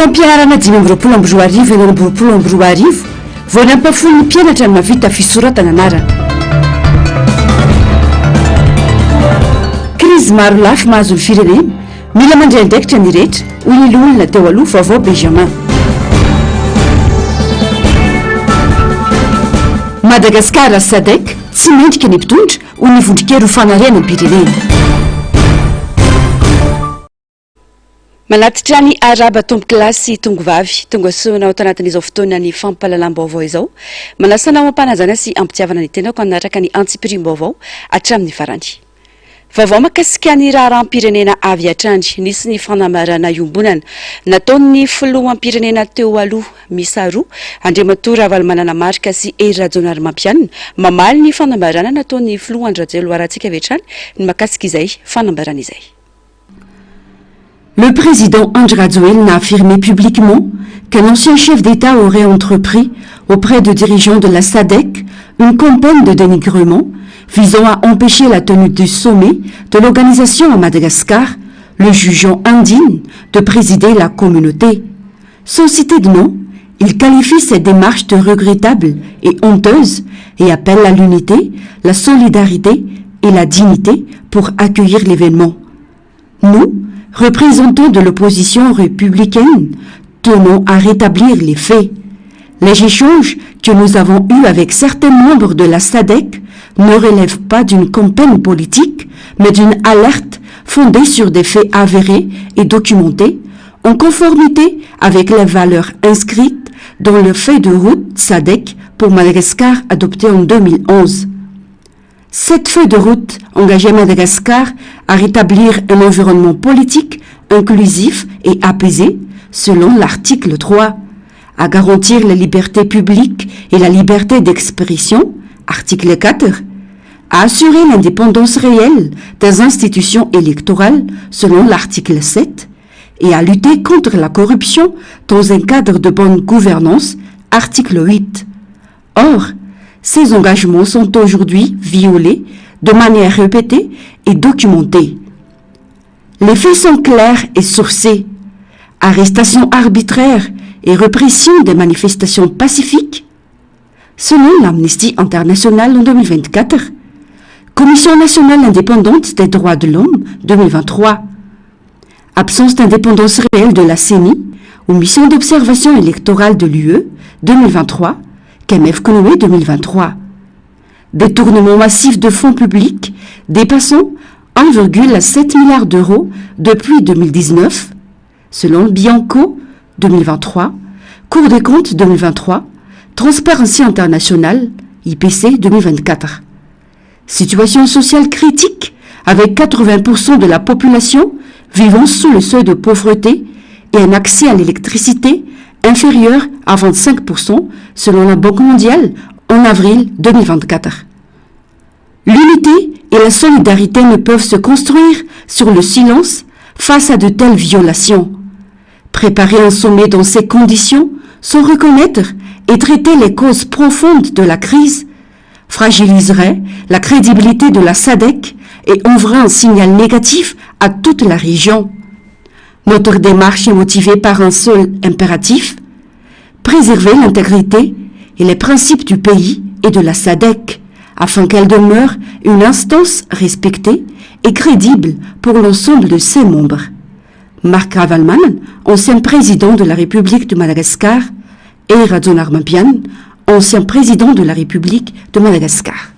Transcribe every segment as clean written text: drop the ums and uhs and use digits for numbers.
fampianarana 5 roapolo voany ampafony mpianatra ny mavita fisoratana anarana. Krizy maro lafy mahazo ny firenena mila mandray andraikitra ny rehetra hoy ny olona teo aloha vaovao Benjamin. Madagasikara SADC tsy mendrika ny mpitondra hoy ny vondrikery ho fanariana ny pirenena. Manatitra ny araba tombo-kilasy tongovavy tonga soana ao tanatin'izao fotoana ny fampahalalam-baovao izao manasana ao ampanajana sy ampitiavana ny tenako anaraka ny antsipirim-baovao hatramin'ny farany. Vaovao makasika ny raharam-pirenena avy hatrandry nisy ny fanamarana iombonana nataon'ny filoham-pirenena teo aloha misa roa Andriamatoa Ravalomanana Marika sy Hery Rajaonarimampianina mamaly ny fanamarana nataon'ny filoha Andry Loaratsika Vetrany ny makasika izay fanambarana izay. Le président Andry Rajoelina a affirmé publiquement qu'un ancien chef d'État aurait entrepris auprès de dirigeants de la SADC une campagne de dénigrement visant à empêcher la tenue du sommet de l'organisation à Madagascar, le jugeant indigne de présider la communauté. Sans citer de nom, il qualifie cette démarche de regrettable et honteuse et appelle à l'unité, la solidarité et la dignité pour accueillir l'événement. Nous, représentants de l'opposition républicaine, tenons à rétablir les faits. Les échanges que nous avons eus avec certains membres de la SADC ne relèvent pas d'une campagne politique, mais d'une alerte fondée sur des faits avérés et documentés, en conformité avec les valeurs inscrites dans le feuille de route SADC pour Madagascar adopté en 2011. Cette feuille de route engageait Madagascar à rétablir un environnement politique inclusif et apaisé, selon l'article 3, à garantir la liberté publique et la liberté d'expression, article 4, à assurer l'indépendance réelle des institutions électorales, selon l'article 7, et à lutter contre la corruption dans un cadre de bonne gouvernance, article 8. Or, ces engagements sont aujourd'hui violés de manière répétée et documentée. Les faits sont clairs et sourcés. Arrestation arbitraire et répression des manifestations pacifiques. Selon l'Amnesty International en 2024, Commission nationale indépendante des droits de l'homme 2023, absence d'indépendance réelle de la CENI ou mission d'observation électorale de l'UE 2023, KMF Konoé 2023. Détournement massif de fonds publics dépassant 1,7 milliard d'euros depuis 2019, selon Bianco 2023, Cour des comptes 2023, Transparency International, IPC 2024. Situation sociale critique avec 80% de la population vivant sous le seuil de pauvreté et un accès à l'électricité inférieur à 25% selon la Banque mondiale en avril 2024. L'unité et la solidarité ne peuvent se construire sur le silence face à de telles violations. Préparer un sommet dans ces conditions sans reconnaître et traiter les causes profondes de la crise fragiliserait la crédibilité de la SADC et enverrait un signal négatif à toute la région. Notre démarche est motivée par un seul impératif, préserver l'intégrité et les principes du pays et de la SADC, afin qu'elle demeure une instance respectée et crédible pour l'ensemble de ses membres. Marc Ravalomanana, ancien président de la République de Madagascar, et Rajaonarimampianina, ancien président de la République de Madagascar.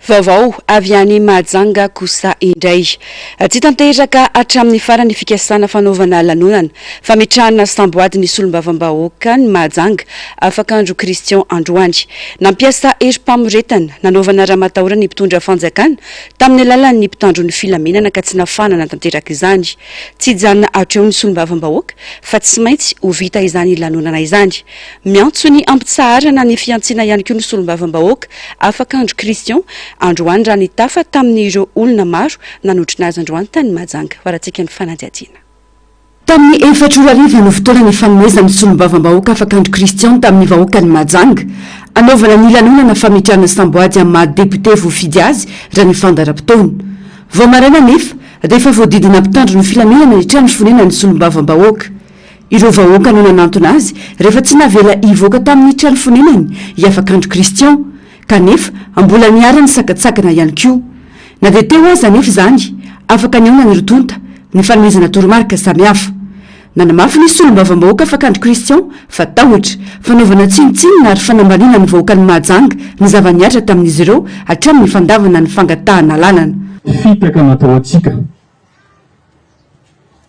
Vaovao avy any Mahajanga kosa indray tsy tanteraka hatramin'ny farany fikasana fanaovana lanonana fametrahana samboady ny solombavam-bahoaka ny Mahajanga afaka andro Christian Androany nampiasa herim-pamoretana nanaovana raha matahotra ny mpitondra fanjakana tamin'ny alalan'ny mpitandro ny filaminana ka tsy nafanana tanteraka izany tsy hijanona hatreo ny solombavam-bahoaka fa tsy maintsy ho vita izany lanonana izany miantso ny ampitsaharana ny fiantsina ihany koa ny solombavam-bahoaka afaka andro Christian Androany raha nitafa tamin'ireo olona maro nanotrina azy Androany tany Mahajanga varatsika ny fanadihadiana. Tamin'ny 4 arivo no fotoana ny fanomezana ny solombavam-bahoaka afaka andro Christian tamin'ny vahoaka ny Mahajanga anaovana ny lanonana fametrahana samboady amin'ny maha député voafidy azy raha ny fandaram-potoana. Vao maraina nefa dia efa voadidina mpitandro ny filaminana hitrany fonena ny solombavam-bahoaka ireo vahoaka no nanantona azy rehefa tsy navela ivoaka tamin'ny trany fonenany hiafak'andro kristian kanefa mbola niara-ny sakatsakana ihany koa na dia teo azy anefa izany afaka niaona ny rotonta ny fanomezana toromarika samihafa nanamafy ny solombavam-bahoaka afak'andro kristian fa tahotra fanaovana tsinitsinina ary fanambarina ny vahoaka ny mahajanga ny zava-niatra tamin'izy ireo hatramin'ny fandavana ny fangatahana lalana fitaka natao atsika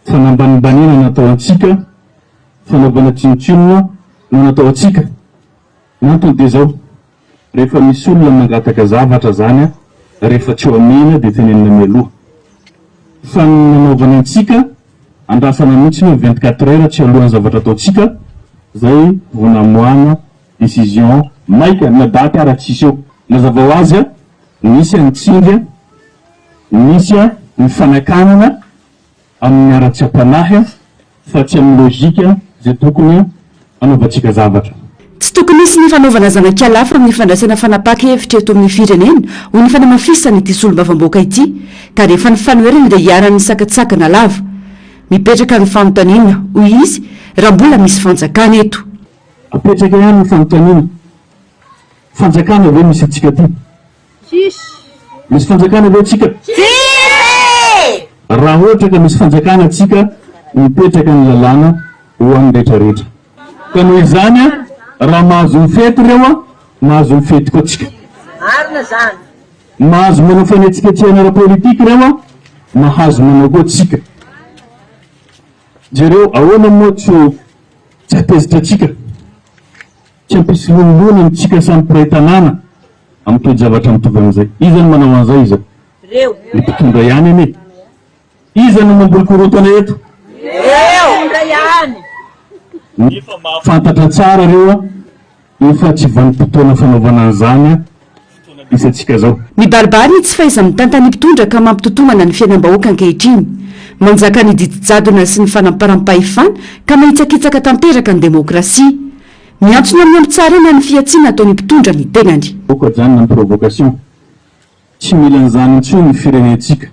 fanambanimbanina natao atsika fanaovana tsinotsinona no natao atsika nantony dia zao rehefa misy olona mangataka zavatra zany rehefa tsy eo amena dia tenenina mialoha fa nanaovana antsika andrasana mihitsy ny 24 heures tsy alohan'ny zavatra ataotsika zay vo namoana décision maika na daty ara-tsisy eo mazava ho azy a misy anitsindry misy a ny fanakanana amin'ny ara-tsy ampanahy fa tsy amin'ny logika zay tokony anaovantsika zavatra tsy tokony isy ny fanaovana zanak'alafa amin'ny fandraisana fanapaka-hevitra eto amin'ny firenena ho ny fanamafisany ity solombavam-boaka ity ka rehefa ny fanoherana dia hiara-ny sakatsakana lava mipetraka ny fanontaniana hoy izy raha mbola misy fanjakana eto apetraka ihany ny fanontaniana fanjakana ve misy atsika ty misy fanjakana ve atsika raha ohatra ka misy fanjakana atsika mipetraka ny lalàna ho an'ny rehetrarehetra ka noho izany a raha mahazo mifety ireo a mahazo mifety koa atsika mahazo manao fanetsiketsehana ara-politika ireo a mahazo manao koa atsika jereo ahoana moa tsy atezitra atsika tsy ampisy lolona mitsika samy piray-tanàna amin'ny toy zavatra mitovy amin'izay izany manao an'izay iza ny mpitondra ihany ane izany mamboly korotana eto fantatra tsara reo a efa tsy vanimpotoana fanaovana an'izany a isatsika zao mibaribary tsy faiza mitantany mpitondra ka mampitotomana ny fiainam-bahoaka ankehitriny manjaka ny didijadona sy ny fanamparampahefana ka mahitsakitsaka tanteraka ny demokrasia miantsona amin'ny ampitsarana ny fiatsiana ataony mpitondra ny tenany oka zany na provocation tsy mila nyzany intsony ny firenentsika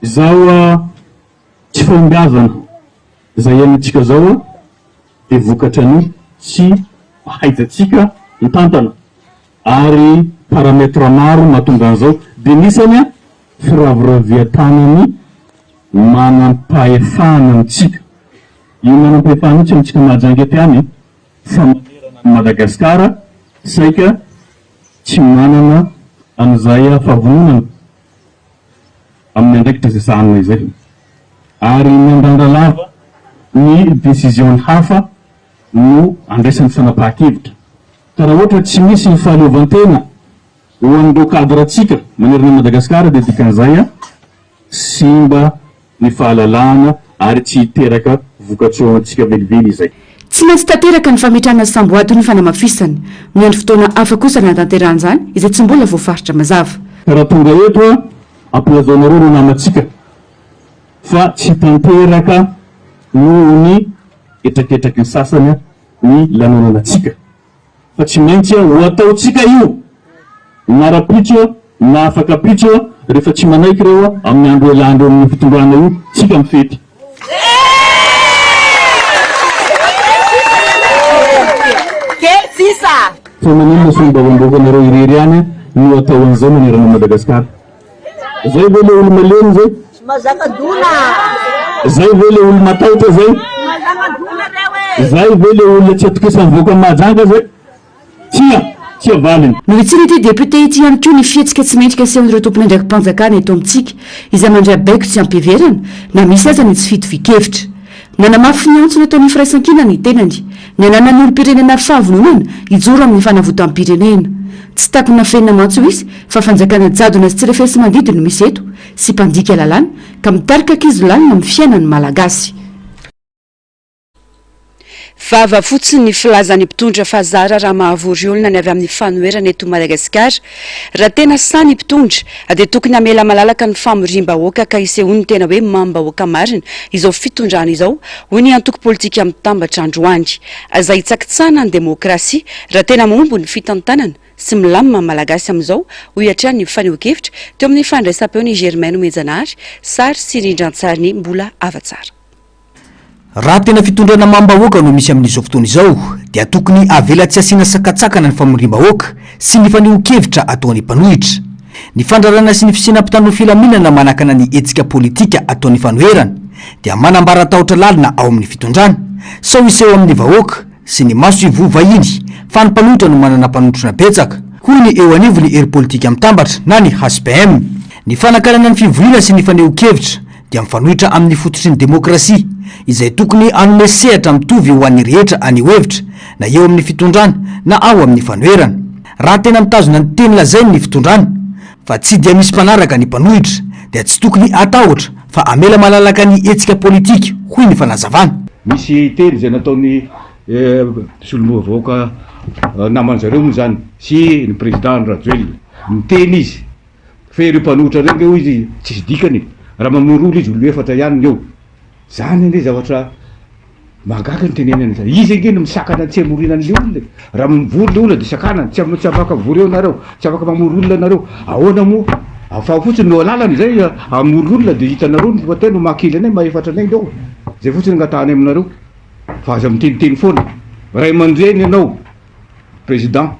zao a tsy fahongazana zay iamintsika zao a dia vokatra ny tsy haidzatsika mitantana ary parametra maro mahatonga an'izao dia nisany a firaviraviatanany manam-pahefana amitsika io manam-pahefana itsy amitsika mahajanga ety any fa manerana ny Madagasikara saika tsy manana an'izay fahavononana amin'ny andraikitra zay sahanina izay ary mandandralava ny décision hafa no andraisan'ny fanapahan-kevitra ka raha ohatra tsy misy ny fahaleovantena ho an'ireo cadre atsika manerana Madagasikara dia dikan'izay a simba ny fahalalahana ary tsy hiteraka vokatsoa antsika velively izay tsy maintsy tanteraka ny fametrahana samboato ny fanamafisany no andro fotoana afa kosa natanteran'izany izay tsy mbola voafaritra mazava ka raha tonga eto a ampilazaonareo no namatsika fa tsy tanteraka noho ny etraketraky ny sasany ny lanonanatsika fa tsy maintsy ho ataotsika io narapitso na afaka pitso rehefa tsy manaiky ireo amin'ny andro elandro amin'ny fitondrana io tsika mifety fa manino sombavamboaka anareo irery any no atao an'izay manerana Madagasikara zay ve le olo malemy zay zay ve le olo matahotra zay ve le olona tsy atokisany voaka mahajanga zay tsy avaliny no itsiny ity député ity ihany koa ny fietsika tsy mendrika asehon'ireo tompony andrakim-panjakana eto amintsika izay mandray baiko tsy ampiverana na misy aza ny tsy fitovikevitra nanamafy ny antso nataony firaisan-kina ny tenany ny anana ny olo-pirenena fahavononana hijoro amin'ny fanavotam-pirenena tsy takona fenina mantso izy fa fanjakana jadona sy tsy refesy mandidy no misy eto sy mpandika lalàna ka mitarika ankizy lanina amin'ny fiainany malagasy Vava fotsiny ny filazany mpitondra fazara raha mahavory olona ny avy amin'ny fanoherana eto Madagasikara. Raha tena sany mpitondra dia tokony hamela malalaka ny famorim-bahoaka ka isehony tena hoe mambahoaka marina izao fitondrana izao, hoy ny antoko politika mitambatra androany. Azay tsakitsana ny demokrasia raha tena mombo ny fitantanana sy milamina malagasy amin'izao, hoy hatrany ny fanehoan-kevitra teo amin'ny fandraisam-peo ny Germaine Omenjanary, sary sy rindran-tsariny mbola avatsara. Raha tena fitondrana mambahoaka no misy amin'izao fotoana izao dia tokony avela tsy asiana sakatsakana ny famorim-bahoaka sy ny fanehoan-kevitra ataon'ny mpanohitra. Ny fandrarana sy ny fisinam-pitandro filaminana manakana ny etsika politika ataon'ny fanoherana dia manambara tahotra lalina ao amin'ny fitondrana sao iseho amin'ny vahoaka sy ny maso ivo vahiny fa ny mpanohitra no manana mpanohitrona betsaka, hoy ny eo anivo ny hery politika mitambatra na ny HPM. Ny fanakarana ny fivoriana sy ny fanehoan-kevitra dia mifanohitra amin'ny fototry ny demokrasia izay tokony anome sehatra mitovy ho an'ny rehetra anio hevitra na eo amin'ny fitondrana na ao amin'ny fanoherana. Raha tena mitazona ny teny lazainy ny fitondrana fa tsy dia misy mpanaraka ny mpanohitra dia tsy tokony atahotra fa amela malalaka ny etsika politika, hoy ny fanazavana. Misy teny izay nataon'ny solomovahoaka naman'zareo moa zany sy ny président Rajoelina miteny izy fa ireo mpanohitra reny eo izy tsisy dikany raha mamoro olo izy olo efatra ihany eo zany ane zavatra mahagaga ny tenenana zany. Izy angeny misakana tsy hamorina an'le olona, raha mivory le olona dia sakana tsy afaka vory eo nareo, tsy afaka mamoro olona nareo. Ahoana moa afa fotsiny no alalany zay amoro olona dia hitanareo fa tena makily anay mahefatra anay ndeo zay fotsiny ngatahany aminareo fa aza miteniteny foana. Ray aman-dreny ianao président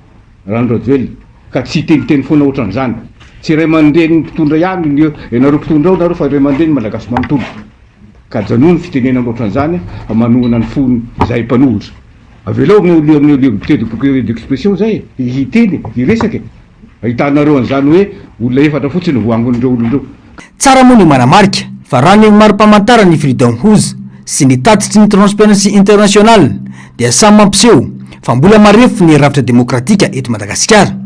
Rajoelina ka tsy teniteny foana ohatran'izany. Tsy ray aman-dreny mpitondra ihany ianareo mpitondra ao nareo fa ray aman-dreny malagasy manontolo ka janony fitenenana ohatran'izany manohana ny fony zay mpanohitra. Avelao amin'ny liberté d'expression zay hiteny hiresaka ahitanareo an'izany hoe olona efatra fotsiny voangon'ireo olondreo. Tsara moa ny manamarika fa raha ny mari-pamantarana ny Freedom House sy ny tatitry ny Transparency International dia samy mampiseho fa mbola marefo ny rafitra demokratika eto Madagasikara.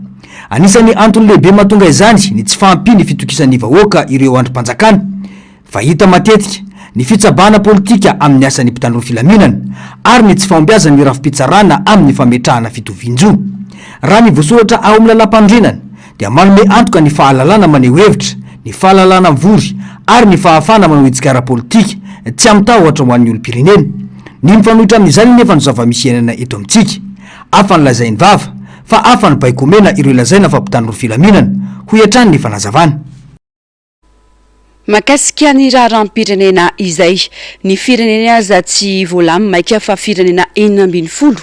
Anisany antony lehibe mahatonga izany ny tsy fahampiany fitokisan'ny vahoaka ireo androm-panjakana. Fahita matetika ny fitsabana politika amin'ny asan'ny mpitandro filaminana ary ny tsy fahombiazana ny rafi-pitsarana amin'ny fametrahana fitovian-jo. Raha ny voasoratra ao amin'ny lalam-pandrenana dia manome antoka ny fahalalana maneho hevitra, ny fahalalana mivory ary ny fahafana manao hetsika politika tsy amitahotra ho an'ny olom-pirenena. Ny mifanohitra amin'izany nefa no zava-misy iainana eto amintsika. Afa ny lazainy vava fa afa ny baikomena ireo lazaina fa mpitandro filaminana, hoy hatrany ny fanazavana. Makasika ny raharam-pirenena izay ny firenena aza tsy voalamy maika fa firenena 40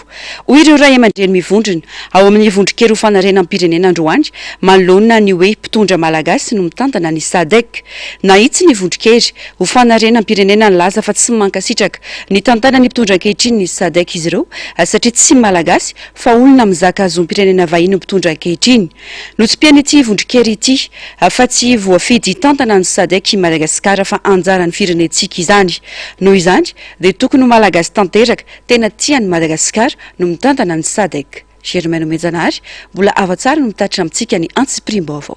hoy ireo ray aman-dreny mivondrona ao amin'ny vondron-kely ho fanarenam-pirenena androany manoloana ny hoe mpitondra malagasy no mitantana ny SADC. Nahitsy ny vondron-kely ho fanarenam-pirenena ny laza fa tsy mankasitraka ny tantana ny mpitondra ankehitriny ny SADC izy ireo satria tsy malagasy fa olona mizaka zom-pirenena vahiny mpitondra ankehitriny. Notsim-piany ity vondron-kely ity fa tsy voafidy tantana ny SADC Madagasikara fa anjara ny firenetsika izany. Noho izany dia tokony ho malagasy tanteraka tena tian'ny Madagasikara no mitantana ny SADC. Germaine Omenjanary, mbola avatsara no mitatra amintsika ny antsi-prim-baovao.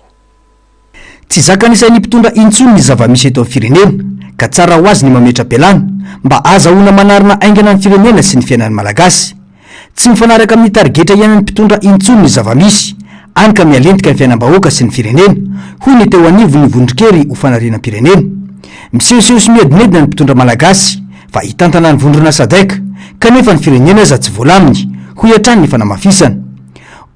Tsy zakanisan'ny mpitondra intsony ny zava-misy eto amin'ny firenena ka tsara ho azy ny mametra-pialana mba azahoana manarina aingana ny firenena sy ny fiainan'ny malagasy. Tsy mifanaraka amin'ny tarigetra ihainan'ny mpitondra intsony ny zava-misy any ka mialentika ny fiainam-bahoaka sy ny firenena, hoy ny teo anivo ny vondron-kery ho fanarenam-pirenena. Misehoseho sy miedimedina ny mpitondra malagasy fa hitantana ny vondrona SADC kanefa ny firenena aza tsy voalaminy, hoy hatrany ny fanamafisana.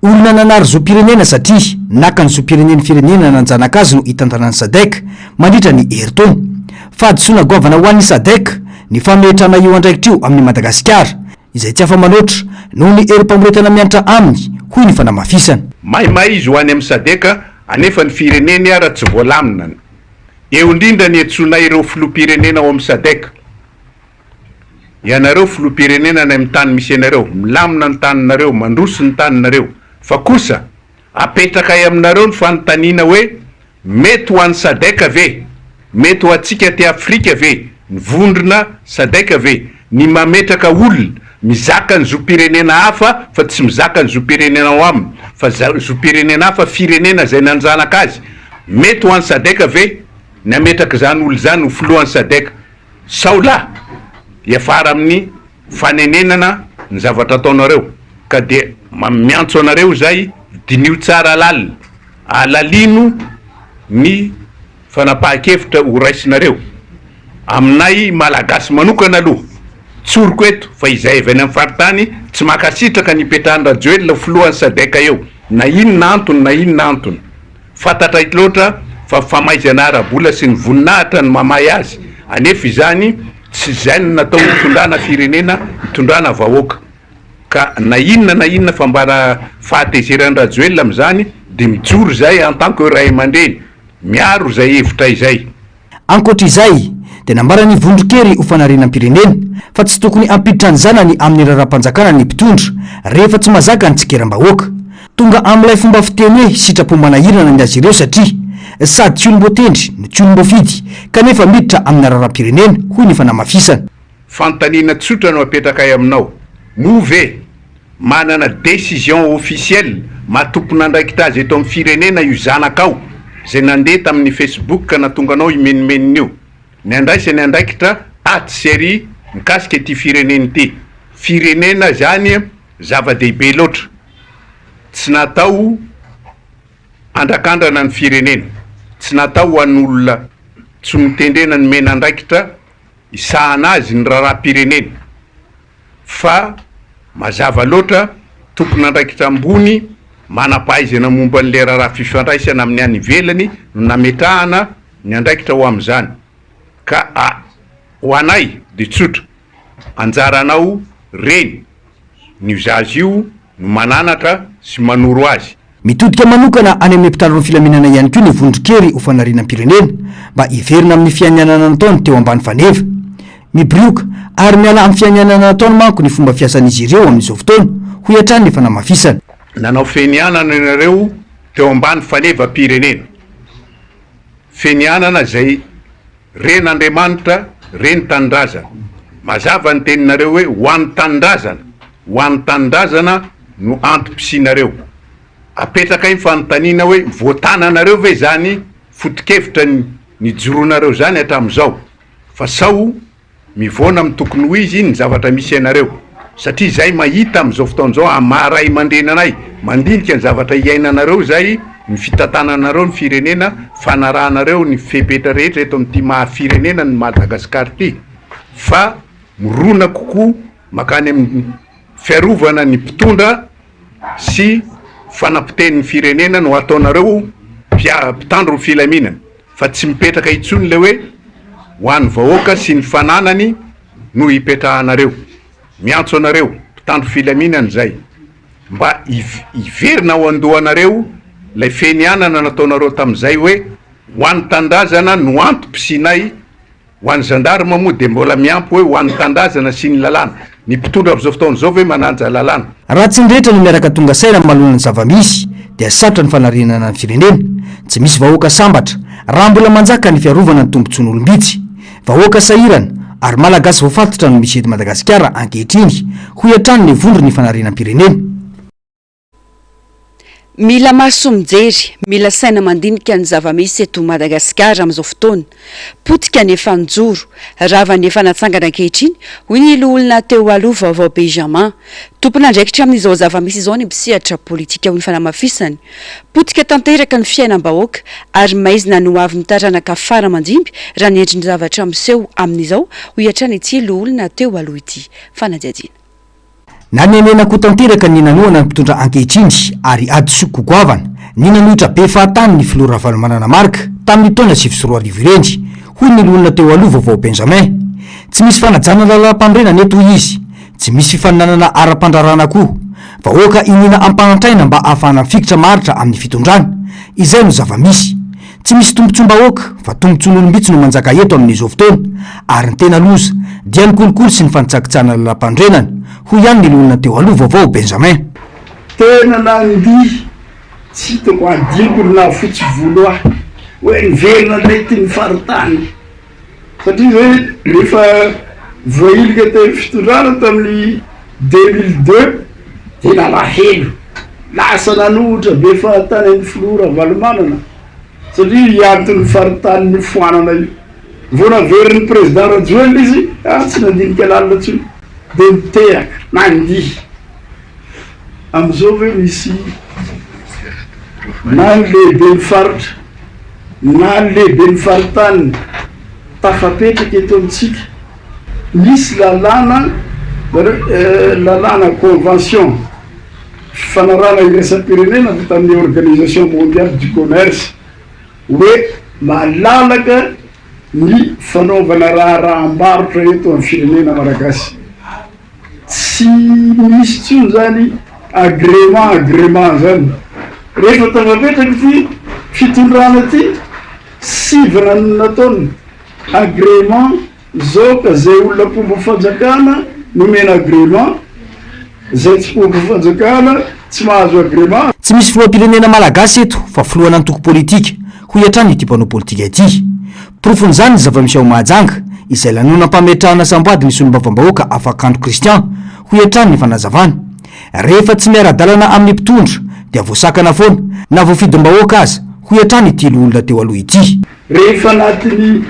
Olona nanary zo-pirenena satria naka ny zo-pirenen'ny firenena nanjanaka azy no hitantana ny SADC mandritra ny herintaona. Fahadisoana goavana ho an'ny SADC ny fametrana io andraikitra io amin'ny Madagasikara izay tsy afa-manoatra noho ny herim-pamoretana mianatra aminy, hoy ny fanamafisana. Maimay izy ho any amin'ny SADC anefa ny firenena ara tsy voalamina. Eo indrindra ny etsoina ireo filoham-pirenena ao amin'ny SADC. Ianareo filoham-pirenena ny amin'ny tany misy ianareo, milamina ny taninareo, mandroso ny taninareo. Fa kosa apetraka aminareo ny fanontaniana hoe mety ho an'ny SADC ve? Mety ho antsika ty Afrika ve? Ny vondrona SADC ve? Ny mametraka olona mizaka ny zo-pirenena hafa fa tsy mizaka ny zo-pirenena ao aminy fa zo-pirenena hafa firenena zay nanjanaka azy. Mety ho an'ny SADC ve? Nametraka zany olo zany ho filohan'ny SADC. Sao la iafara amin'ny fanenenana ny zavatra ataonareo ka de miantso anareo zay dinio tsara lalina alalino ny fanapahan-kevitra ho raisinareo aminay malagasy manokana aloha tsoroko eto fa izay avy any amin'ny faritany tsy makasitraka nipetrahany Rajoelina filohan'ny Sadeka eo na inona antony fantatra loatra fa famaizana arabola sy ny voninahitra ny mamay azy anefa izany tsy zay no natao hitondrana firenena hitondrana vahoaka ka na inona fambara fahatezeran'ny Rajoelina amin'izany de mijoro zay en tant que ray aman-dreny miaro zay hevitra izay. Ankoatra izay de nambarany vondrokery ho fanarenam-pirenena fa tsy tokony ampiditra ny zanany amin'ny raharam-panjakana ny mpitondra rehefa tsy mazaka ny tsikeram-bahoaka tonga amin'ilay fomba fiteny hoe sitrapo manahirana ny azy ireo satria sady tsy olombo tendry no tsy olombo fidy kanefa miditra amin'ny raharam-pirenena hoy ny fanamafisana. Fanontaniana tsotra no apetraka ay aminao move manana décision officielle matompona andraikitra azy eto amin'ny firenena io zanakao zay nandeha tamin'ny Facebook ka natonga anao imenimenina io ny andraisany andraikitra aty-série mikasika ity firenena ity firenena zany zava-dehibe loatra tsy natao andrakandrana ny firenena tsy natao an'olona tsy mitendrena ny mena andraikitra isahana azy ny raharam-pirenena fa mazava loatra tompona andraikitra ambony manampahaizana momba an'le raha fifandraisana amin'ny any ivelany no nametrahana ny andraikitra ho amin'izany ka ho anay de tsotra anjaranao reny ny zazy io no mananatra sy manoro azy. Mitodika manokana any amin'ny mpitandro filaminana ihany koa ny vondrokery ho fanarenam-pirenena mba iverina amin'ny fiainanana nataony teo ambany faneva mibrioka ary miala amin'ny fiainanana nataony manko ny fomba fiasan'izy ireo amin'izao fotoana ho iatrany ny fanamafisana. Nanao fenianana nareo teo ambany faneva pirenena fenianana zay ren'Andriamanitra reny tanindrazana mazava ny teninareo hoe ho an'ny tanindrazana no antom-pisinareo apetraka iny fanontaniana hoe voatananareo ve zany foto-kevitra ny joronareo zany hatramin'izao fa sao mivona amin'ny tokony ho izy ny zavatra misy anareo satria zay mahita amin'izao fotoan'izao maharay mandrenanay mandinika ny zavatra iainanareo zay ny fitantananareo ny firenena fanarahanareo ny fepetra rehetra eto amin'ity mahafirenena ny Madagasikara ity fa mirona kokoa makany amin'ny fiarovana ny mpitondra sy fanampiten'ny firenena no ataonareo mpitandro ny filaminana fa tsy mipetraka itsony le hoe ho an'ny vahoaka sy ny fananany no hipetrahanareo miantso anareo mpitandro filaminana zay mba iverina ho andohanareo lay fenianana nataonareo tamin'izay hoe ho an'ny tandrazana no antom-pisinay ho an'ny gendarme moa de mbola miampy hoe ho an'ny tandrazana sy ny lalàna ny mpitondra amin'izao fotoan'izao hoe mananja lalàna. Raha tsy ndrehetra no miaraka tonga saina malona ny zava-misy dia sarotra ny fanarenana ny firenena tsy misy vahoaka sambatra raha mbola manjaka ny fiarovana ny tombontsoan'olombitsy vahoaka sahirana ary malagasy voafatotra no misy eto Madagasikara ankehitriny ho iatrany ny vondro ny fanarenam-pirenena. Mila maso mijery, mila saina mandinika ny zava-misy eto Madagasikara amin'izao fotoana. Potika ny efa nijoro, rava ny efa natsangana ankehitriny, hoy ny olona teo aloha vaovao Benjamin. Tompona andraikitra amin'izao zava-misy izao ny mpisehatra politika hoy ny fanamafisany. Potika tanteraka ny fiainam-bahoaka ary maizina no avy nitaranaka fara mandimby raha ny endriny zavatra miseho amin'izao ho iatrany ity olona teo aloha ity. Fanadiadiana. Nanenena ko tanteraka ny nanoana ny mpitondra ankehitriny ary adisoko goavana ny nanohitra be fahatany ny filora valomanana marika tamin'ny taona 2024 ireny hoy ny olona teo aloha vaovao Benjamin. Tsy misy fanajana lalam-pandrenana eto izy tsy misy fifaninanana ara-pandrarana koa vahoaka inina ampanantraina mba ahafahana mifikitra maritra amin'ny fitondrana izay no zava-misy tsy misy tombontsom-bahoaka fa tombontsoan'olombitsy no manjaka eto amin'izao fotoana ary ny tena loza dia ny kolokolo sy ny fanitsakitsahana lalam-pandrenana hoy ihany ny olona teo aloha vaovao Benjamin. Tena nandihy tsy toko adiniko na fotsy volo ahy hoe niverina lety ny faritany satria hoe rehefa voailika teny fitondrana tamin'ny 2002 de nalahelo lasa nanohitra be fahatany amin'ny filora valomanana satria iantony faritany ny foanana io vao naverin'ny président Rajoelina izy tsy nandinika lalina tsony de miteraka na andihy am'izao ve misy na ny lehibe ny faritra na ny lehibe ny faritany tafapetraka eto amitsika misy lalàna convention fanarana irasam-pirenena vita amin'ny organisation mondiale du commerce hoe malalaka ny fanaovana raha-ambarotra eto amin'ny firenena malagasy tsy misy tsony zany agrément zany rehefa tafapetraka ty fitondrana ty sivana nataony agrément zao ka zay olona mpomba fanjakana nomena agrément zay tsy mpomba fanjakana tsy mahazo agrément. Tsy misy filoham-pirenena malagasy eto fa filohana antoko politika ho iatrany ity mpanao politika ity. Profon'izany ny zava-misy Mahajanga izay lanonam-pametrahana samboady ny solombavambahoaka Afakandro Kristian ho iatrany ny fanazavana. Rehefa tsy miara-dalana amin'ny mpitondra dia voasakana foana na voafidim-bahoaka aza ho iatrany ity olona teo aloha ity. Rehefa anatin'ny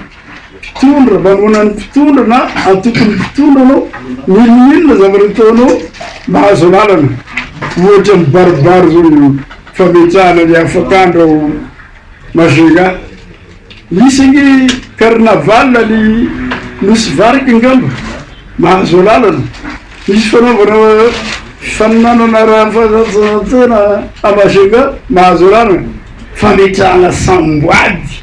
mpitondra manonany mpitondra na antokony mpitondra anao milina zavatra ataonao mahazo lalana ohatra mibaribary zao fametrahana ny Afakandro Mazenga misy ny carnaval ny nosy variky ngamba mahazo lalana misy fanaovana fananana raha fanantsana a Mazenga mahazo lalana fametrahana samboady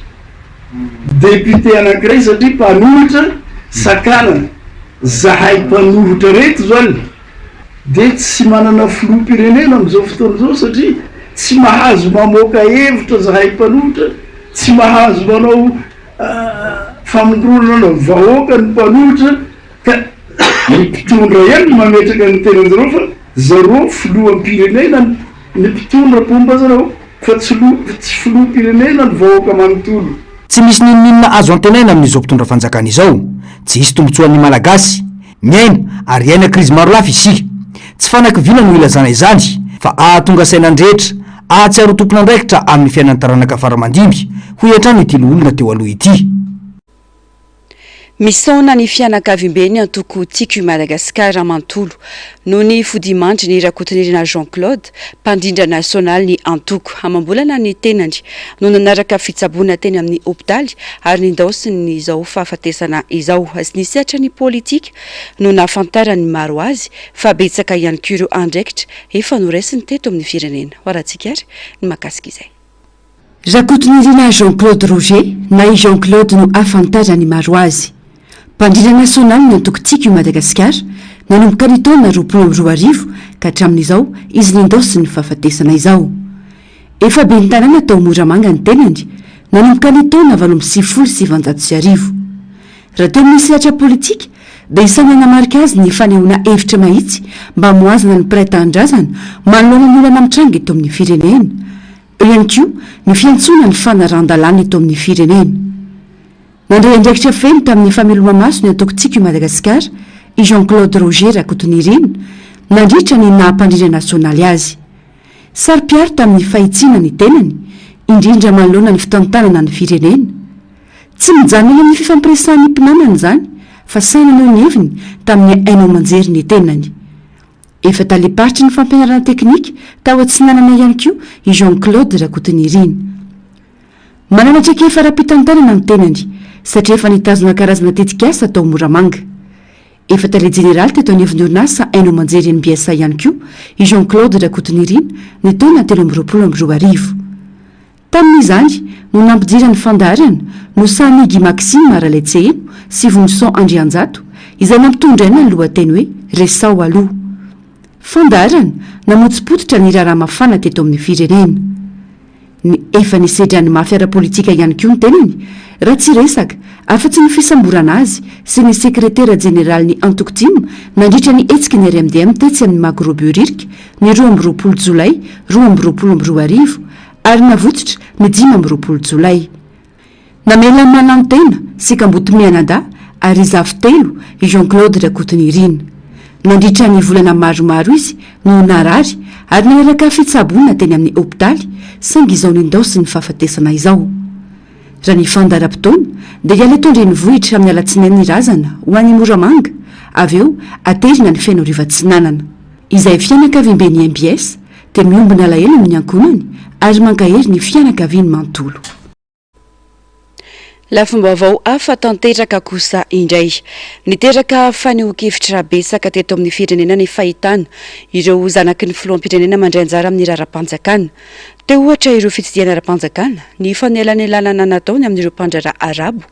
député anankiray satria mpanolotra sakana zahay mpanolotra reto zany de tsy manana filoham-pirenena am'izao fotoana zao satria tsy mahazo mamoaka hevitra zahay mpanolotra tsy mahazo manao famondronana vahoaka ny mpanolotra ka ny mpitondra ihany mametraka ny tenanjareo fa zareo filoham-pirenena ny mpitondra pomba zareo fa tsy filoham-pirenena ny vahoaka manontolo. Tsy misy ninona azo antenaina amin'izao mpitondra fanjakana izao. Tsy hisy tombotsoan'ny malagasy miaina ary aina krizy maro lafa isi. Tsy fanakiviana no ilazana izany fa ahatonga sainandrehetra ahatsiaro tompona andraikitra amin'ny fiainan'ny taranaka faramandimby ho iatrany ity olona teo aloha ity. Misaona ny fianakavimbeny antoko tiky Madagasikara mantolo no ny fodimandry ny rakotonirina Jean-Claude mpandindra nasional ny antoko hamambolana ny tenany no nanaraka fitsaboana teny amin'ny hopitaly ary nindaosiny izao fahafatesana izao sy ny sehatra ny politika no nahafantarany maro azy fa betsaka ihany koa ireo andraikitra efa noraisiny teto amin'ny firenena horatsiakary ny makasika izay. Rakotonirina Jean-Claude Roger na i Jean-Claude no afantarany maro azy. Mpandindra nasional ny antoko tiky Madagasikara nanomboka ny taona 2020 ka hatramin'izao izy nindaosy ny fahafatesana izao. Efa be ny tanàna tao Moramanga ny tenany nanomboka ny taona 1979. Raha teo amin'ny sehatra politika dia isany namarika azy ny fanehoana hevitra mahitsy mba moazana ny mpiray-tanindrazana manoloana ny olana mitranga eto amin'ny firenena. Eo ihany koa ny fiantsona ny fanarandalàna eto amin'ny firenena. Nandray andraikitra feno tamin'ny fameloma-maso ny antoko tiky Madagasikara i Jean-Claude Roger rakotonirina nandritra ny nahampandrindra nasionaly azy. Sary-piaro tamin'ny fahitsina ny tenany indrindra manoloana ny fitantanana ny firenena. Tsy mijanona amin'ny fifampiresahan'ny mpinamana zany fa sainana ny heviny tamin'ny hainao manjery ny tenany. Efa taliparitry ny fampianarana teknika tao atsinanana ihany koa i Jean-Claude rakotonirina. Mananatra efa raha-pitantanana ny tenany satria efa nitazona karazana tetikasa tao Moramanga. Efa tale jeneraly teto anivon'ny orinasa hainao manjery ny biasa ihany koa i Jean-Claude rakotonirina ny taona 2022. Tamin'izany no nampidira ny fandaharana no Samigy Maxime Araletseheno sy Vonson Andrianjato izay nampitondraina ny lohateny hoe Resao aloha. Fandaharana namotsipototra ny raharaha mafana teto amin'ny firenena. Ny efa nisedran'ny mafia ara-politika ihany koa ny tenany raha tsy resaka afa-tsy ny fisamborana azy sy ny sekretera jeneraly ny antoko-timo nandritra ny etsika ny RMDM tetsy amin'ny Magrobiorika ny 20 Jolay 2022 ary navototra ny 5 Jolay. Namela manantena sy kamboty mianada ary zavitelo i Jean-Claude rakotonirina. Nandritra ny volana maromaro izy no narary ary nanaraka fitsaboana teny amin'ny hopitaly saingy izao nindaosy ny fahafatesana izao. raha ny fandaram-potoana dia hialetondre ny vohitra amin'ny alatsinainy razana ho any Moramanga, avy eo aterina ny fianoriva-tsinanana. Izay fianakaviam-ben'ny MBS dia miombona alahelo amin'ny ankonany ary mankahery ny fianakaviany manontolo. Lafim-baovao hafa tanteraka kosa indray. Niteraka fanehoan-kevitra betsaka teto amin'ny firenena ny fahitana ireo zanaky ny filoham-pirenena mandray anjara amin'ny raharaham-panjakana. Teo ohatra ireo fitsidiana raharaham-panjakana ny fanelanelana nataony amin'ireo mpandrara arabo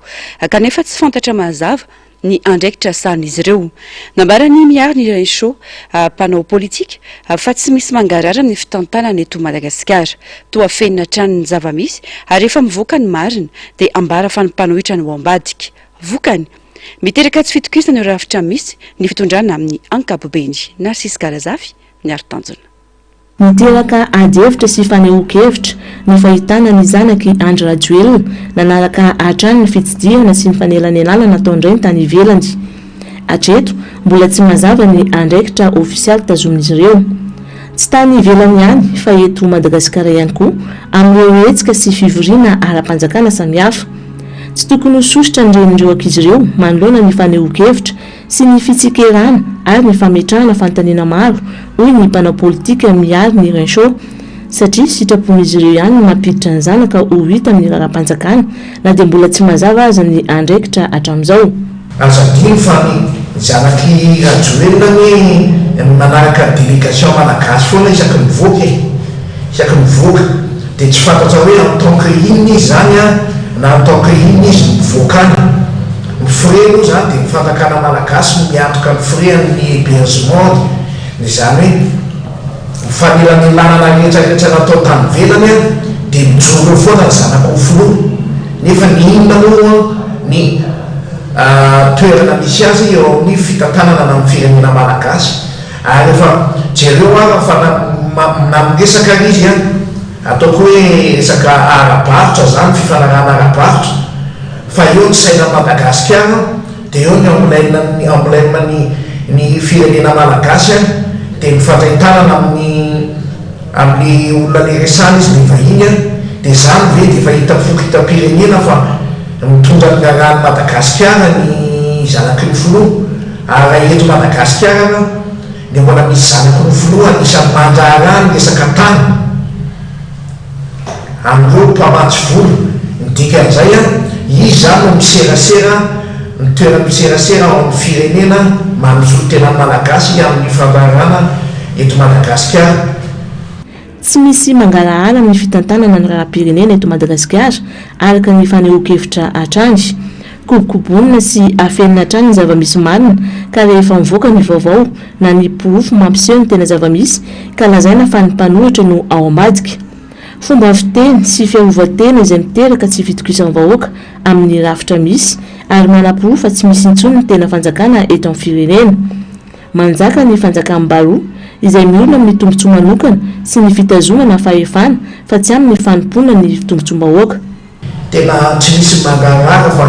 kanefa tsy fantatra mazava ny andraikitra san'izy ireo. Nambarany miary ny Renshaw mpanao politika fa tsy misy mangarara amin'ny fitantanana eto Madagasikara. Toa fenina trano ny zavamisy ary efa mivoaka ny marina dia ambara fa ny mpanohitra ny ho ambadika. Vokany miteraka tsy fitokisana ireo rafitra misy ny fitondrana amin'ny ankapobeny. Narcisse Karazafy miaro tanjona. Niteraka ady-hevitra sy fanehoan-kevitra ny fahitana ny zanaky Andry Rajoelina nanaraka hatrany ny fitsidiana sy ny fanelanelana nataon'ireny tany ivelany. Hatreto mbola tsy mazava ny andraikitra ofisialy tazomin'izy ireo. Tsy tany ivelany ihany fa eto Madagasikara ihany koa amin'ireo hetsika sy fivoriana ara-panjakana samihafa. Tsy tokony ho sosotra ny renindreo ankizy ireo manoloana ny fanehoan-kevitra sy ny fitsikerana ary ny fametrahana fanontaniana maro hoy ny mpanao politika miary ny Renshaw, satria sitrapon'izy ireo ihany mampiditra ny zanaka ho hita amin'ny raharaham-panjakana na dia mbola tsy mazava aza ny andraikitra hatramin'izao. Azadino fa ny zanaky Rajoelina ny manaraka délégation malagasy foana isaky mivoaka dia tsy fantatra hoe en tant que inona izy zany na en tant que inona izy mivoakana. Ny frais moa zany dia ny fanjakana malagasy no miantoka ny frais amin'ny hébergement, izany hoe fanelanelana rehetrarehetra natao tany ivelany dia mijoro foana ny zanaka ho filoha. Nefa ny inona moa ny toerana misy azy eo amin'ny fitantanana na amin'ny firenena malagasy ary efa jereo fa na miresaka izy ataoko hoe resaka ara-barotra zany fifanarahana ara-barotra fa eo ny saina Madagasikara dia eo ny ambolenina ny firenena malagasy dia mifandray-tanana amin'ny olona le resana izy le vahiny dia zany ve dia efa hita fitam-pirenena fa mitondra ny rarany Madagasikara ny zanaky ny filoha ary eto Madagasikara dia mbola misy zanaky ny filoha anisan'ny mandrarany resaka tany amin'ireo mpamatsy vola. Ny dikan'izay izy zany no miserasera ny toerana miserasera ao amin'ny firenena manosolo tena malagasy amin'ny fandarana eto Madagasikara. Tsy misy mangarahara amin'ny fitantanana ny raharaham-pirenena eto Madagasikara araka ny fanehoan-kevitra hatrany. Kobokobonina sy afenina hatrany ny zavamisy marina ka rehefa mivoaka ny vaovao na ny porofo mampiseho ny tena zavamisy ka lazaina fa ny mpanohitra no ao ambadika. Fomba fiteny sy fiarovan-tena izay miteraka tsy fitokisan'ny vahoaka amin'ny rafitra misy ary manam-porofo fa tsy misy intsony ny tena fanjakana eto amin'ny firenena. Manjaka ny fanjakam-baroa izay miorina amin'ny tombontsoa manokana sy ny fitazomana fahefana fa tsy amin'ny fanompoana ny tombontsoam-bahoaka. Tena tsy misy mangarahara fa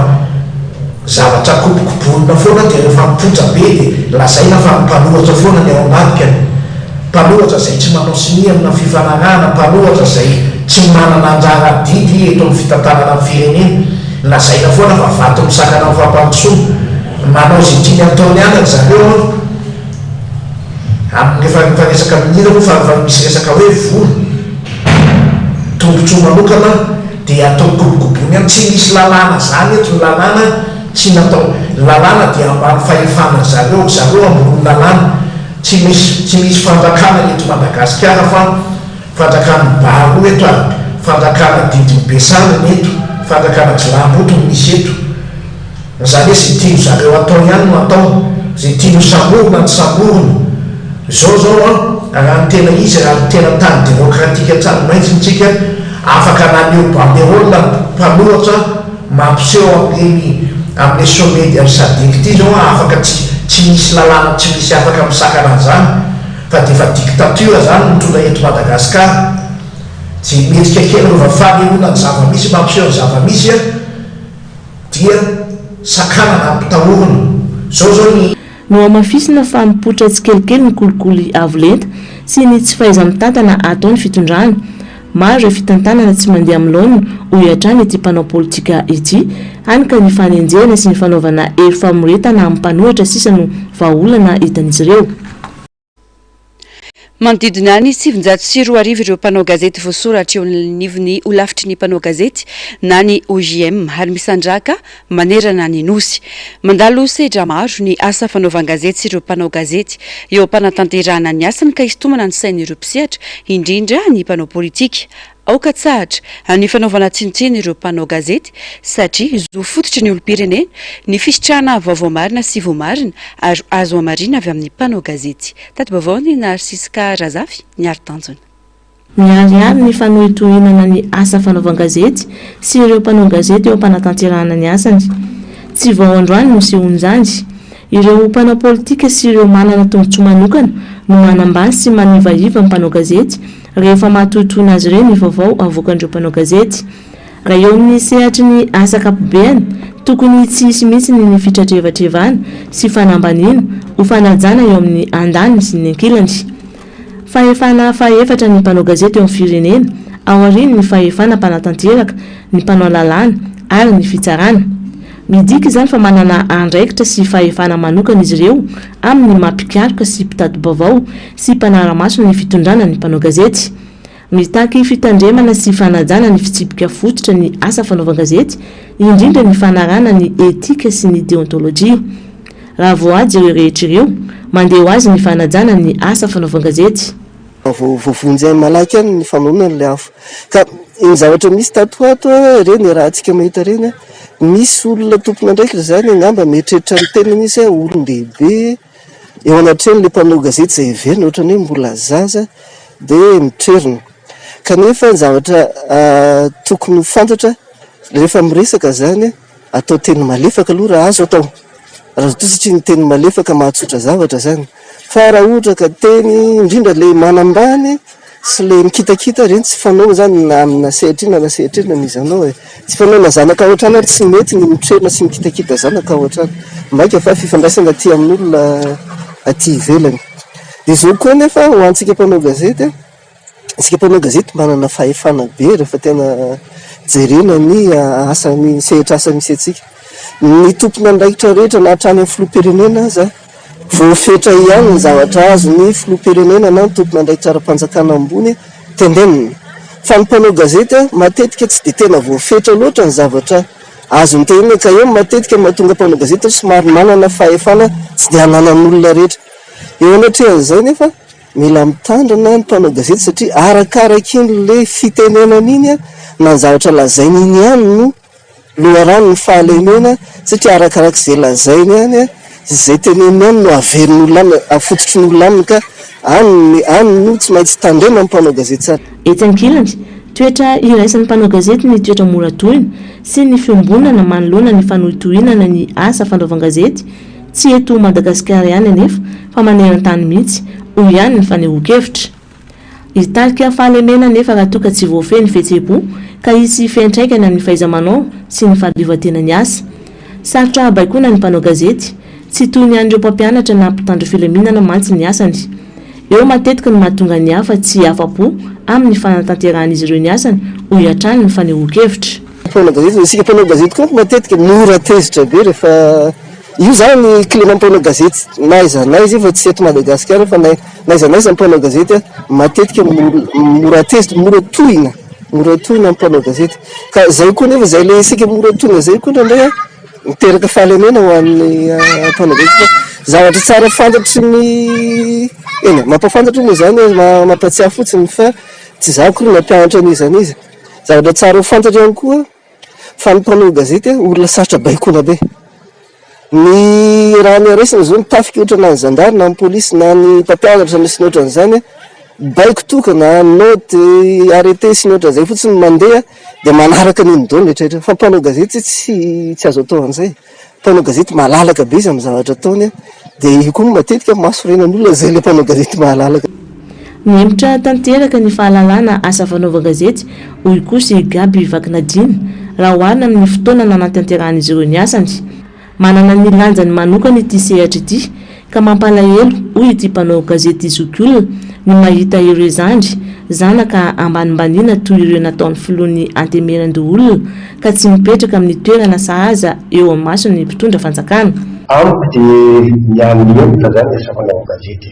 zavatra kopokobonina foana dia rehefa mipotra be dia lazaina fa mpanohatra foana ny ao ambadika. Mpanohatra izay tsy manao sinia amina fifanarahana, mpanohatra izay tsy manana anjara didy eto amin'ny fitantanana amin'ny firenena, lazaina foana fa vato misakana amin'ny fampandrosoana. Manao izay tiany ataony ihany zareo rehefa resaka minira moa fa misy resaka hoe vola tombontsoa manokana dia atao kobokobony ihany. Tsy misy lalàna zany eto ny lalàna tsy natao lalàna dia ambany fahefana zareo ambony lalàna. Tsy misy fanjakana eto Madagasikara fa fanjakana baro eto ary fanjakana didiny besana eto, fanjakana jilamboto no misy eto. Zany hoe zay tiano zareo atao ihany no atao, zay tiano samborona ny samborona. Zao raha ny tena izy raha ny tena tany demokratika tsanomaitsintsika afaka naneo banderole mpanohatra mampiseho amin'ny sommet amin'ny SADC ty zao afaka tsy misy lalàna tsy misy afaka misakana an'izany fa dia efa dictature zany mitondra eto Madagasikara. Tsy metsika kely rehefa fanehoana ny zavamisy mampiseho ny zavamisy dia sakana nampitahorana. Zao ny no amafisina fa mipotra tsikelikely ny kolikoly avo lenta sy ny tsy fahaiza mitantana ataony fitondrana. maro fitantanana tsy mandeha amloany hoy hatrany ity mpanao politika ity any ka ny fanenjehana sy ny fanaovana hery famoretana amin'ny mpanohitra sisa no vahaolana hitan'izy ireo. Manodidina ny 704 ireo mpanao gazety voasoratra eo anivon'ny olafitry ny mpanao gazety na ny OGM ary misandraka manerana ny nosy. Mandalo sedra maro ny asa fanaovan-gazety sy ireo mpanao gazety eo am-panatanterahana ny asany ka hisintomana ny sain'ireo mpisehatra indrindra ny mpanao politika. Aoka tsahatra any fanaovana tsinitsiny ireo mpanao gazety satria zo fototry ny olom-pirenena ny fisitrahana vaovao marina sy voamarina ary azo amarina avy amin'ny mpanao gazety. Tato vaovao ny Narsiska Razafy niary tanjona. Miariary ny fanohitohinana ny asa fanaovan-gazety sy ireo mpanao gazety eo am-panatanterahana ny asany. Tsy vao androany no sehon'izany. Ireo mpanao politika sy ireo manana tombotsoa manokana no manambany sy manivaiva mpanao gazety rehefa mahatohitohina azy ireny ny vaovao avoakandreo mpanao gazety. Raha eo amin'ny sehatry ny asa ankapobeny tokony tsy hisy mihitsy ny fitratrevatrevana sy fanambaniana ho fanajana eo amin'ny andany sy ny ankilany. Fahefana faefatra ny mpanao gazety eo amin'ny firenena ao aoriany ny fahefana mpanatanteraka, ny mpanao lalàna ary ny fitsarana. Midika izany fa manana andraikitra sy fahefana manokana izy ireo amin'ny mampikaroka sy mpitady-baovao sy mpanara-maso ny fitondrana ny mpanao gazety. Mitaky fitandremana sy fanajana ny fitsipika fototra ny asa fanaovan-gazety, indrindra ny fanarana ny etika sy ny deontolojia. Raha voaady ireo rehetra ireo, mandeha ho azy ny fanajana ny asa fanaovan-gazety. Voavonjy malaky any ny famonana le afo. Ka ny zavatra misy tatoato reny raha antsika mahita reny, misy olona tompona ndraikitra zany angamba mieritreritra ny tena misy olon-dehibe eo anatreny le mpanao gazety zay heverina ohatrany hoe mbola zaza dia mitrerina. Kanefa ny zavatra tokony fantatra rehefa miresaka zany atao teny malefaka aloha raha azo atao. Raha toa satria ny teny malefaka mahatsotra zavatra zany. Fa raha ohatra ka teny indrindra le manambany sy le mikitakita reny tsy fanao zany na amina sehatrina na sehatrina mizy anao tsy fanao na zanaka ohatrany ary tsy mety ny mitrerina sy mikitakita zanaka ohatrany maika fa fifandraisana aty amin'olona aty ivelany. Dia zao koa nefa ho antsika mpanao gazety, isika mpanao gazety manana fahefana be rehefa tena jerena ny asa ny sehatra asa misy atsika. Ny tompona ndraikitra rehetra na hatrany amin'ny filoham-pirenena aza voafetra ihany ny zavatra azo ny filoham-pirenena na ny tompona ndraikitra ara-panjakana ambony tendenina. Fa ny mpanao gazety matetika tsy dia tena voafetra loatra ny zavatra azo ny tendenina ka eo matetika mahatonga mpanao gazety somary manana fahefana tsy dia hananan'olona rehetra. Eo anatrehan'izay nefa mila mitandrina ny mpanao gazety satria arakarakin'le fitenenana iny na ny zavatra lazainy iny ihany no loharano ny fahalemena satria arakarak'izay lazainy ihany izay teneniny ihany no averin'olona afototry ny olona ka any no tsy maintsy tandrema ny mpanao gazety tsara. Ety ankilany, toetra iraisan'ny mpanao gazety ny toetra moratoina sy ny fiombonana manoloana ny fanohitohinana ny asa fanaovan-gazety tsy eto Madagasikara ihany anefa fa maneran-tany mihitsy hoy ihany ny fanehoan-kevitra. Hitarika fahalemena nefa raha toa ka tsy voafehy ny fihetseham-po ka hisy fiantraikany amin'ny fahaiza-manao sy ny fahadiovantena ny asa. Sarotra baikona ny mpanao gazety, tsy toy ny an'ireo mpampianatra na mpitandro filaminana mantsy ny asany. Eo matetika no mahatonga ny hafa tsy afa-po amin'ny fanatanteran'izy ireo ny asany hoy hatrany ny fanehoan-kevitra. Mpanao gazety, isika mpanao gazety koa matetika mora tezitra be rehefa io zany klima mpanao gazety naiza naiza fa tsy eto Madagasikara fa naiza naiza mpanao gazety matetika mora tezitra, mora tohina mpanao gazety. Ka zay koa nefa zay le isika mora tohina zay koa ndray miteraka fahalemena ho an'ny mpanao gazety. Zavatra tsara fantatry ny mampafantatra moa zany mampatsiahy fotsiny fa tsy za koa nampianatra an'izany izy. Zavatra tsara ho fantatra ihany koa fa ny mpanao gazety olona sarotra baikona be. Ny raha miaraisana zao mitafika ohatra na ny zandary na ny polisy na ny mpampianatra na sy ny ohatran'izany baiko toka na note arrêté sy ny ohatran'izay fotsiny mandeha dia manaraka ny midony rehetrarehetra. Fa mpanao gazety tsy azo atao an'izay. Mpanao gazety mahalalaka be izy amin'ny zavatra ataony dia io koa matetika mahasorenan'olona zay le mpanao gazety mahalalaka. Niemitra tanteraka ny fahalalana asa fanaovan-gazety hoy kosa Gaby Vakinadina raha oharina amin'ny fotoana nanatanteran'izy ireo ny asany. Manana ny lanjany manokana ity sehatra ity ka mampalahelo hoy ity mpanao gazety Zokiolona ny mahita ireo zandry zanaka ambanimbaniana toy ireo nataon'ny filohan'ny antemeran-doolona ka tsy mipetraka amin'ny toerana sahaza eo amin'ny masony mpitondra fanjakana. Amiko dia mianioka zany asa fanao gazety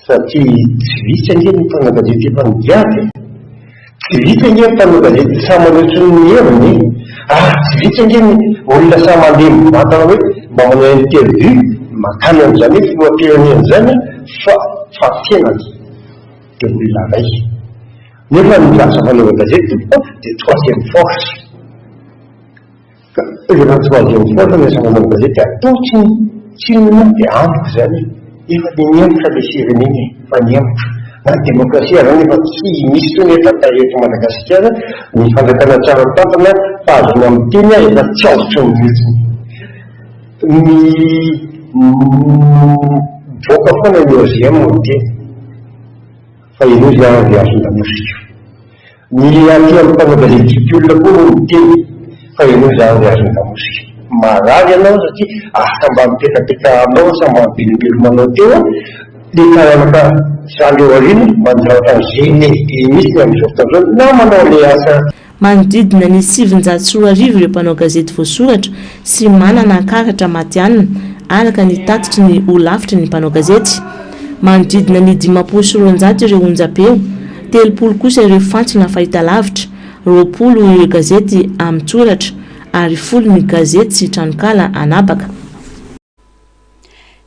satria tsy vitsy ange ny mpanao gazety efa nidiady, tsy vitsy ange ny mpanao gazety sa manotsy ny heviny, tsy vitsy ange ny olona sa mandeha mivantana hoe mba manao interview makany am'izany hoe filoam-pirenena zany fa tena dia olona ray. Nefa ny asa fanao gazety dia troisième force. Rehefa troisième force ny asa fanao gazety atao tsy nina dia antoka zany efa dia niempotra le firenena fa niempotra na demokrasia zany efa tsy misy tony efa eto Madagasikara ny fanjakana tsara tampana fa azony amin'ny teny efa tsy aosotry ny mihitsiny. Voaka foana ny OGM ny teny fa inozy azy azon-damosika. Ny aty amin'ny mpanao gazety olona koa ny teny fa inozy azy azon-damosika. Marary ianao satria samba mitekateka anao sa mba mibelobelo teo le karanaka zany eo arino manjavatra zeny misy ny amin'izao fotoan'izao na manao le asa. Manodidina ny 704 ireo mpanao gazety voasoratra sy manana ankaratra matianina araka ny tatitry ny olafitry ny mpanao gazety. Manodidina ny 590 ireo onjam-peo, 30 kosa ireo fantsona fahitalavitra, 20 ireo gazety amin-tsoratra ary 10 ny gazety sy tranokala anabaka.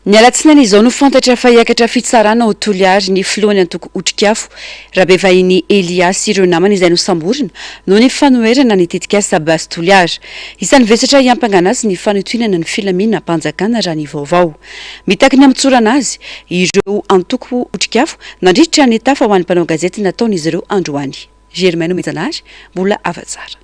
Ny alatsinainy izao no fantatra fa hiakatra fitsarana ho Toliary ny filohan'ny antoko Otrikafo rabe vahiny Elias ireo namany izay nosamborina no ny fanoherana ny tetikasa Basy Toliary. Isan'ny vesatra hiampangana azy ny fanotonana ny filaminana mpanjakana raha ny vaovao. Mitaky ny amitsorana azy ireo antoko Otrikafo nandritra ny tafa ho an'ny mpanao gazety nataon'izy ireo androany. Germaine Mejanary, mbola afatsara.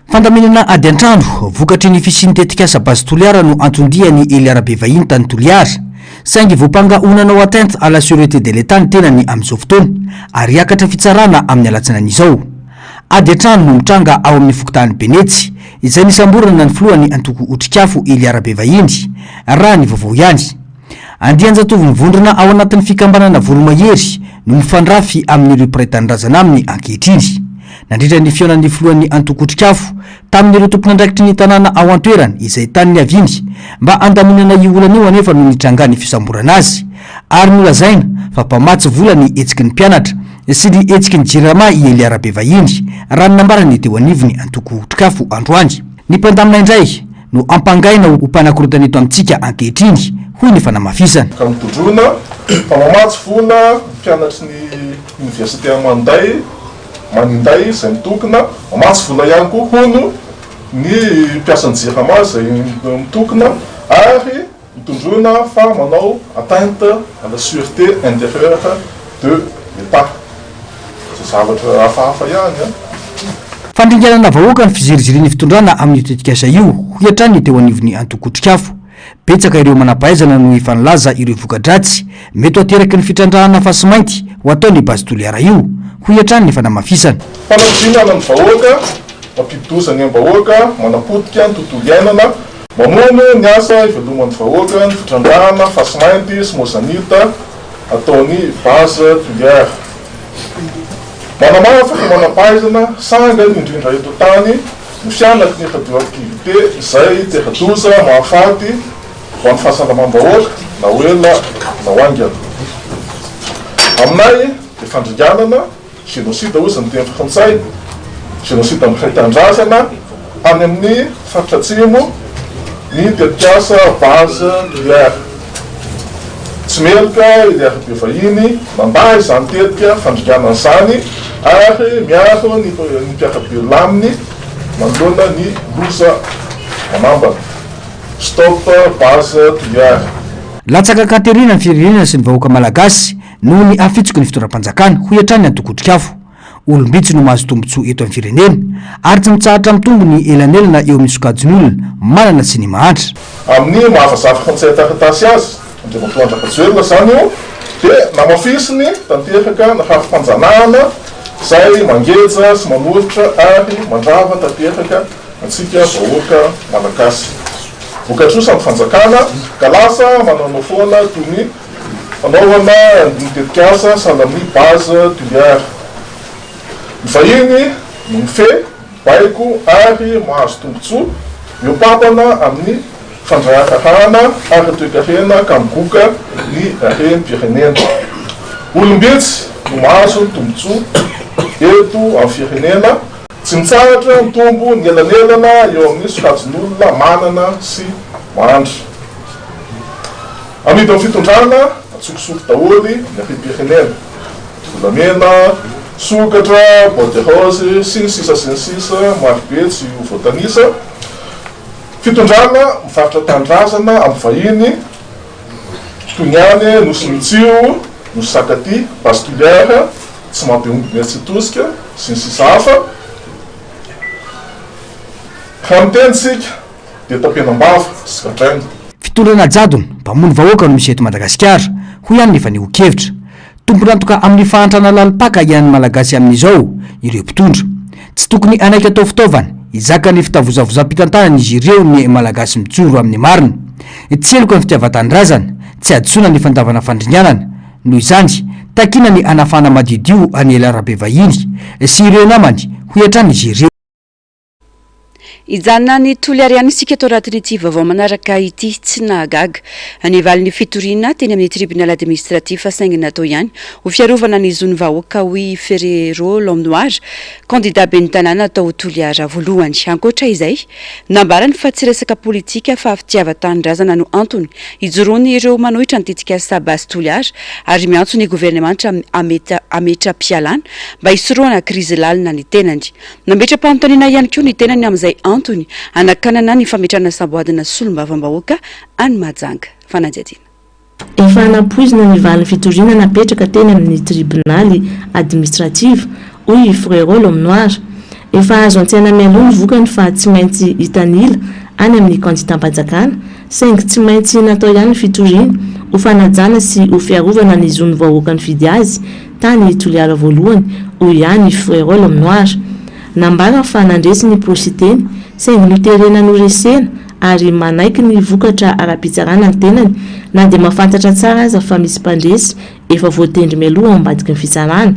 Fandaminana ady an-trano vokatry ny fisian'ny tetikasa Basy Toliary no antondiany Eliara be vahiny tany Toliary. Saingy voapanga onanao atteinte à la sûreté de l'État ny tenany amin'izao fotoana ary hiakatra fitsarana amin'ny alatsinany izao. Ady an-trano no mitranga ao amin'ny fokontany Benetsy izay nisamborana ny filohan'ny antoko Otrikafo Eliara be vahiny raha ny vaovao ihany. Andian-jatovo nivondrona ao anatin'ny fikambanana voromahery no nifandrafy amin'ireo mpiray-tanindrazana aminy ankehitriny. Nandritra ny fionan'ny filohan'ny antoko Otrikafo tamin'ireo tompon'andraikitry ny tanàna ao an-toerany izay tany ny aviny mba andaminana io olana io anefa no nitrangany fisamborana azy ary nolazaina fa mpamatsy vola ny etsiky ny mpianatra sy ny etsiky ny jirama i Eliara be vahiny raha ny nambarany teo anivony antoko Otrikafo androany. Ny mpandamina indray no ampangaina ho mpanakorotana eto amintsika ankehitriny hoy ny fanamafisana. Ka mitondrona fa mamatsy vola mpianatry ny université Amanday maninday izay mitokona mamatsy vola ihany koa hono ny mpiasan'ny jirama izay mitokona ary mitondrona fa manao atteinte à la sûreté intérieure de l'État. Tsy zavatra hafahafa ihany. Fandringanana vahoaka ny fiziriziriny fitondrana amin'ny tetikasa io hoy hatrany teo anivony antoko Otrikafo. Betsaka ireo manampahaizana no efa nilaza ireo voka-dratsy mety ateraky ny fitrandrahana fasy mainty ho ataon'ny Basy Toliary io hoy hatrany ny fanamafisana. Fanadinana ny vahoaka, mampidosany amin'ny vahoaka, manapotika ny tontolo iainana, mamono ny asa iveloman'ny vahoaka ny fitrandrahana fasy mainty sy mozanita ataon'ny Basy Toliary. Manamafa ny manampahaizana sangany indrindra eto tany ny fianaky ny radioactivité izay teradoza mahafaty ho an'ny fahasalamam-bahoaka na oela na oangana. Aminay dia fandringanana génocide ozy ny teny frantsay, génocide amin'ny fahita-andrasana any amin'ny faritra atsimo ny tetikasa Basy Toliary. Tsy meloka Eliara be vahiny mandahy izany tetika fandringanana izany ary miaro ny mpiara-be laminy manoloana ny loza manambana. Stop Basy Toliary. Latsaka kanterina ny firenena sy ny vahoaka malagasy noho ny afitsoko ny fitondram-panjakana hoy hatrany antoko Otrikafo. Olombitsy no mahazo tombotsoa eto amin'ny firenena ary tsy mitsahatra amin'ny tombony elanelana eo amin'ny sokajin'olona manana sy ny mahantra. Amin'ny mahafazafy ny taratasy azy Andriamatoa Andrapajoelina zany io dia namafisiny tanteraka na hafimpanjanahana izay mangeja sy manolotra ary mandrava tanteraka antsika vahoaka malagasy. Voka-tsosa ny fanjakana ka lasa mananao foana toy ny fanaovana ny tetikasa sahala amin'ny Basy Toliary. vahiny no mifehy baiko ary mahazo tombotsoa miopapana amin'ny fandraharahana ary toe-karena ka migoka ny rehim-pirenena. Olombetsy no mahazo tombotsoa eto amin'ny firenena, tsy mitsaratra mitombo ny elanelana eo amin'ny sokajin'olona manana sy mahandry. Amidy amin'ny fitondrana atsokosoky daholy ny rehim-pirenena, volamena, sokatra, bois de rose sy ny sisa marobe tsy ho voatanisa. Fitondrana mivarotra tanindrazana amin'ny vahiny toy ny any nosy mitsio, nosy sakaty, basculière, tsy mampiomby tsy tosika sy ny sisa hafa. Raha mitenitsika dia tapenam-bava sy katraina. Fitondrana jadona mpamono vahoaka no misy eto Madagasikara, hoy ihany nefa niho-kevitra. Tompony antoka amin'ny fahantrana lalipaka ihany malagasy amin'izao ireo mpitondra. Tsy tokony anaiky atao fitaovana izaka ny fitavozavozam-pitantarana izy ireo ny malagasy mijoro amin'ny marina. Tsy eloko ny fitiavan-tanindrazana, tsy adisona ny fandavana fandrinyanana. Noho izany takina ny anafana madidio any Elarabe vahiny sy ireo namany ho hatrany izy ireo. Ijanona ny toly ariany isika atao rahatiny vaovao manaraka ity tsy nahagaga ny valin'ny fitoriana teny amin'ny tribunal administratif saingy natao ihany ho fiarovana ny zony vahoaka hoy Ferrero Lomnoir candidat ben'ny tanàna atao toliara voalohany. Ankoatra izay nambarany fa tsy resaka politika fa fitiavan-tanindrazana no antony ijoroany ireo manohitra ny tetika sabasy toliara ary miantso ny gouvernemanta ametra pialana mba hisoroana krizy lalina ny tenany. Nametra-panontaniana ihany koa ny tenany amin'izay antony anakanana ny fametrana samboadina solombavambahoaka any Mahajanga. Fanajadina. Efa napoizina ny valin'ny fitoriana napetraka teny amin'ny tribunaly administrative hoy Ferrero Lomnoir. Efa azo an-tsaina mialoha ny vokany fa tsy maintsy hitanila any amin'ny kandidat-mpanjakana saingy tsy maintsy natao ihany fitoriana ho fanajana sy ho fiarovana ny zony vahoaka ny fidy azy tany toliara voalohany hoy ihany Ferrero Lomnoir. Nambara fa nandresy ny prositeny saingy noterena noresena ary manaiky ny vokatra ara-pitsarana ny tenany na dia mahafantatra tsara aza fa misy mpandresy efa voatendry mialoha ambadiky ny fitsarana.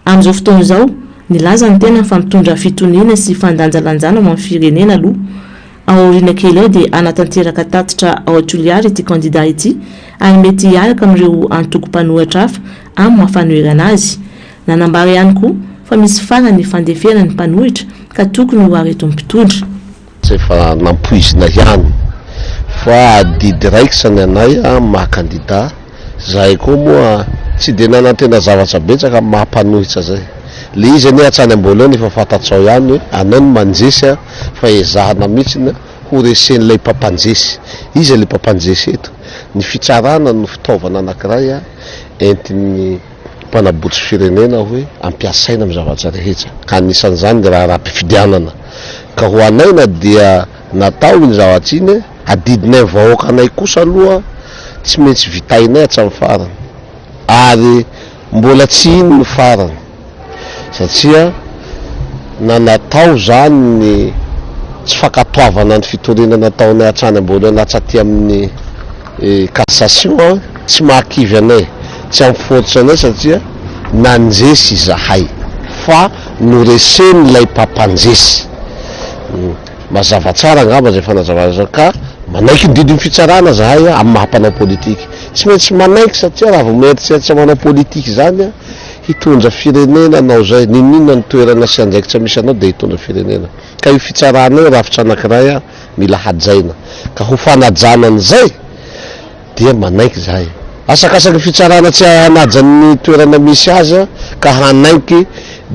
Amin'izao fotoana izao nilaza ny tena fa mitondra fitoniana sy fandanjalanjana amin'ny firenena aloha. Aoriana kely eo dia anatanteraka tatitra ao Toliara ity candidat ity ary mety hiaraka amin'ireo antoko-panohitra hafa amin'ny mahafanoherana azy. Nanambara ihany koa fa misy farany fandeferana ny mpanohitra ka tokony ho areto mpitondra. Tsy fa nampoizina ihany fa didy raiky sany anay maha-kandida zahay koa moa tsy dia nanantena zavatra betsaka maha-mpanohitra zay. Le izy anie atsany ambolony efa fantatsao ihany hoe anao no manjesy fa ezahana mihitsy ho resen'ilay mpampanjesy. Izy ilay mpampanjesy eto ny fitsarana no fitaovana anankiray entin'ny mpanabotsy firenena hoe ampiasaina amin'ny zavatra rehetra ka anisan'izany raha raha-pifidianana ka ho anaina dia natao ny zavatra iny adidinay vahoaka anay kosa aloha tsy maintsy vitainay hatramin'ny farany ary mbola tsy iny ny farany satria nanatao zany ny tsy fakatoavana ny fitoriana nataonay hatrany ambolohany hatsaty amin'ny cassation tsy mahakivy anay tsy ampiforitra anay satria nanjesy zahay fa noreseny lay mpampanjesy. Mazava tsara angamba zay fanazavana ka manaiky ny didin'ny fitsarana zahay amin'ny mahampanao politiky tsy maintsy manaiky satria raha vao mieritseritra manao politiky zany hitondra firenena anao zay ninona ny toerana sy andraikitra misy anao dia hitondra firenena ka io fitsarana io rafitra anankiray mila hajaina ka ho fanajanany zay dia manaiky zahay asakasaky fitsarana tsy hanajan'ny toerana misy azy ka hanaiky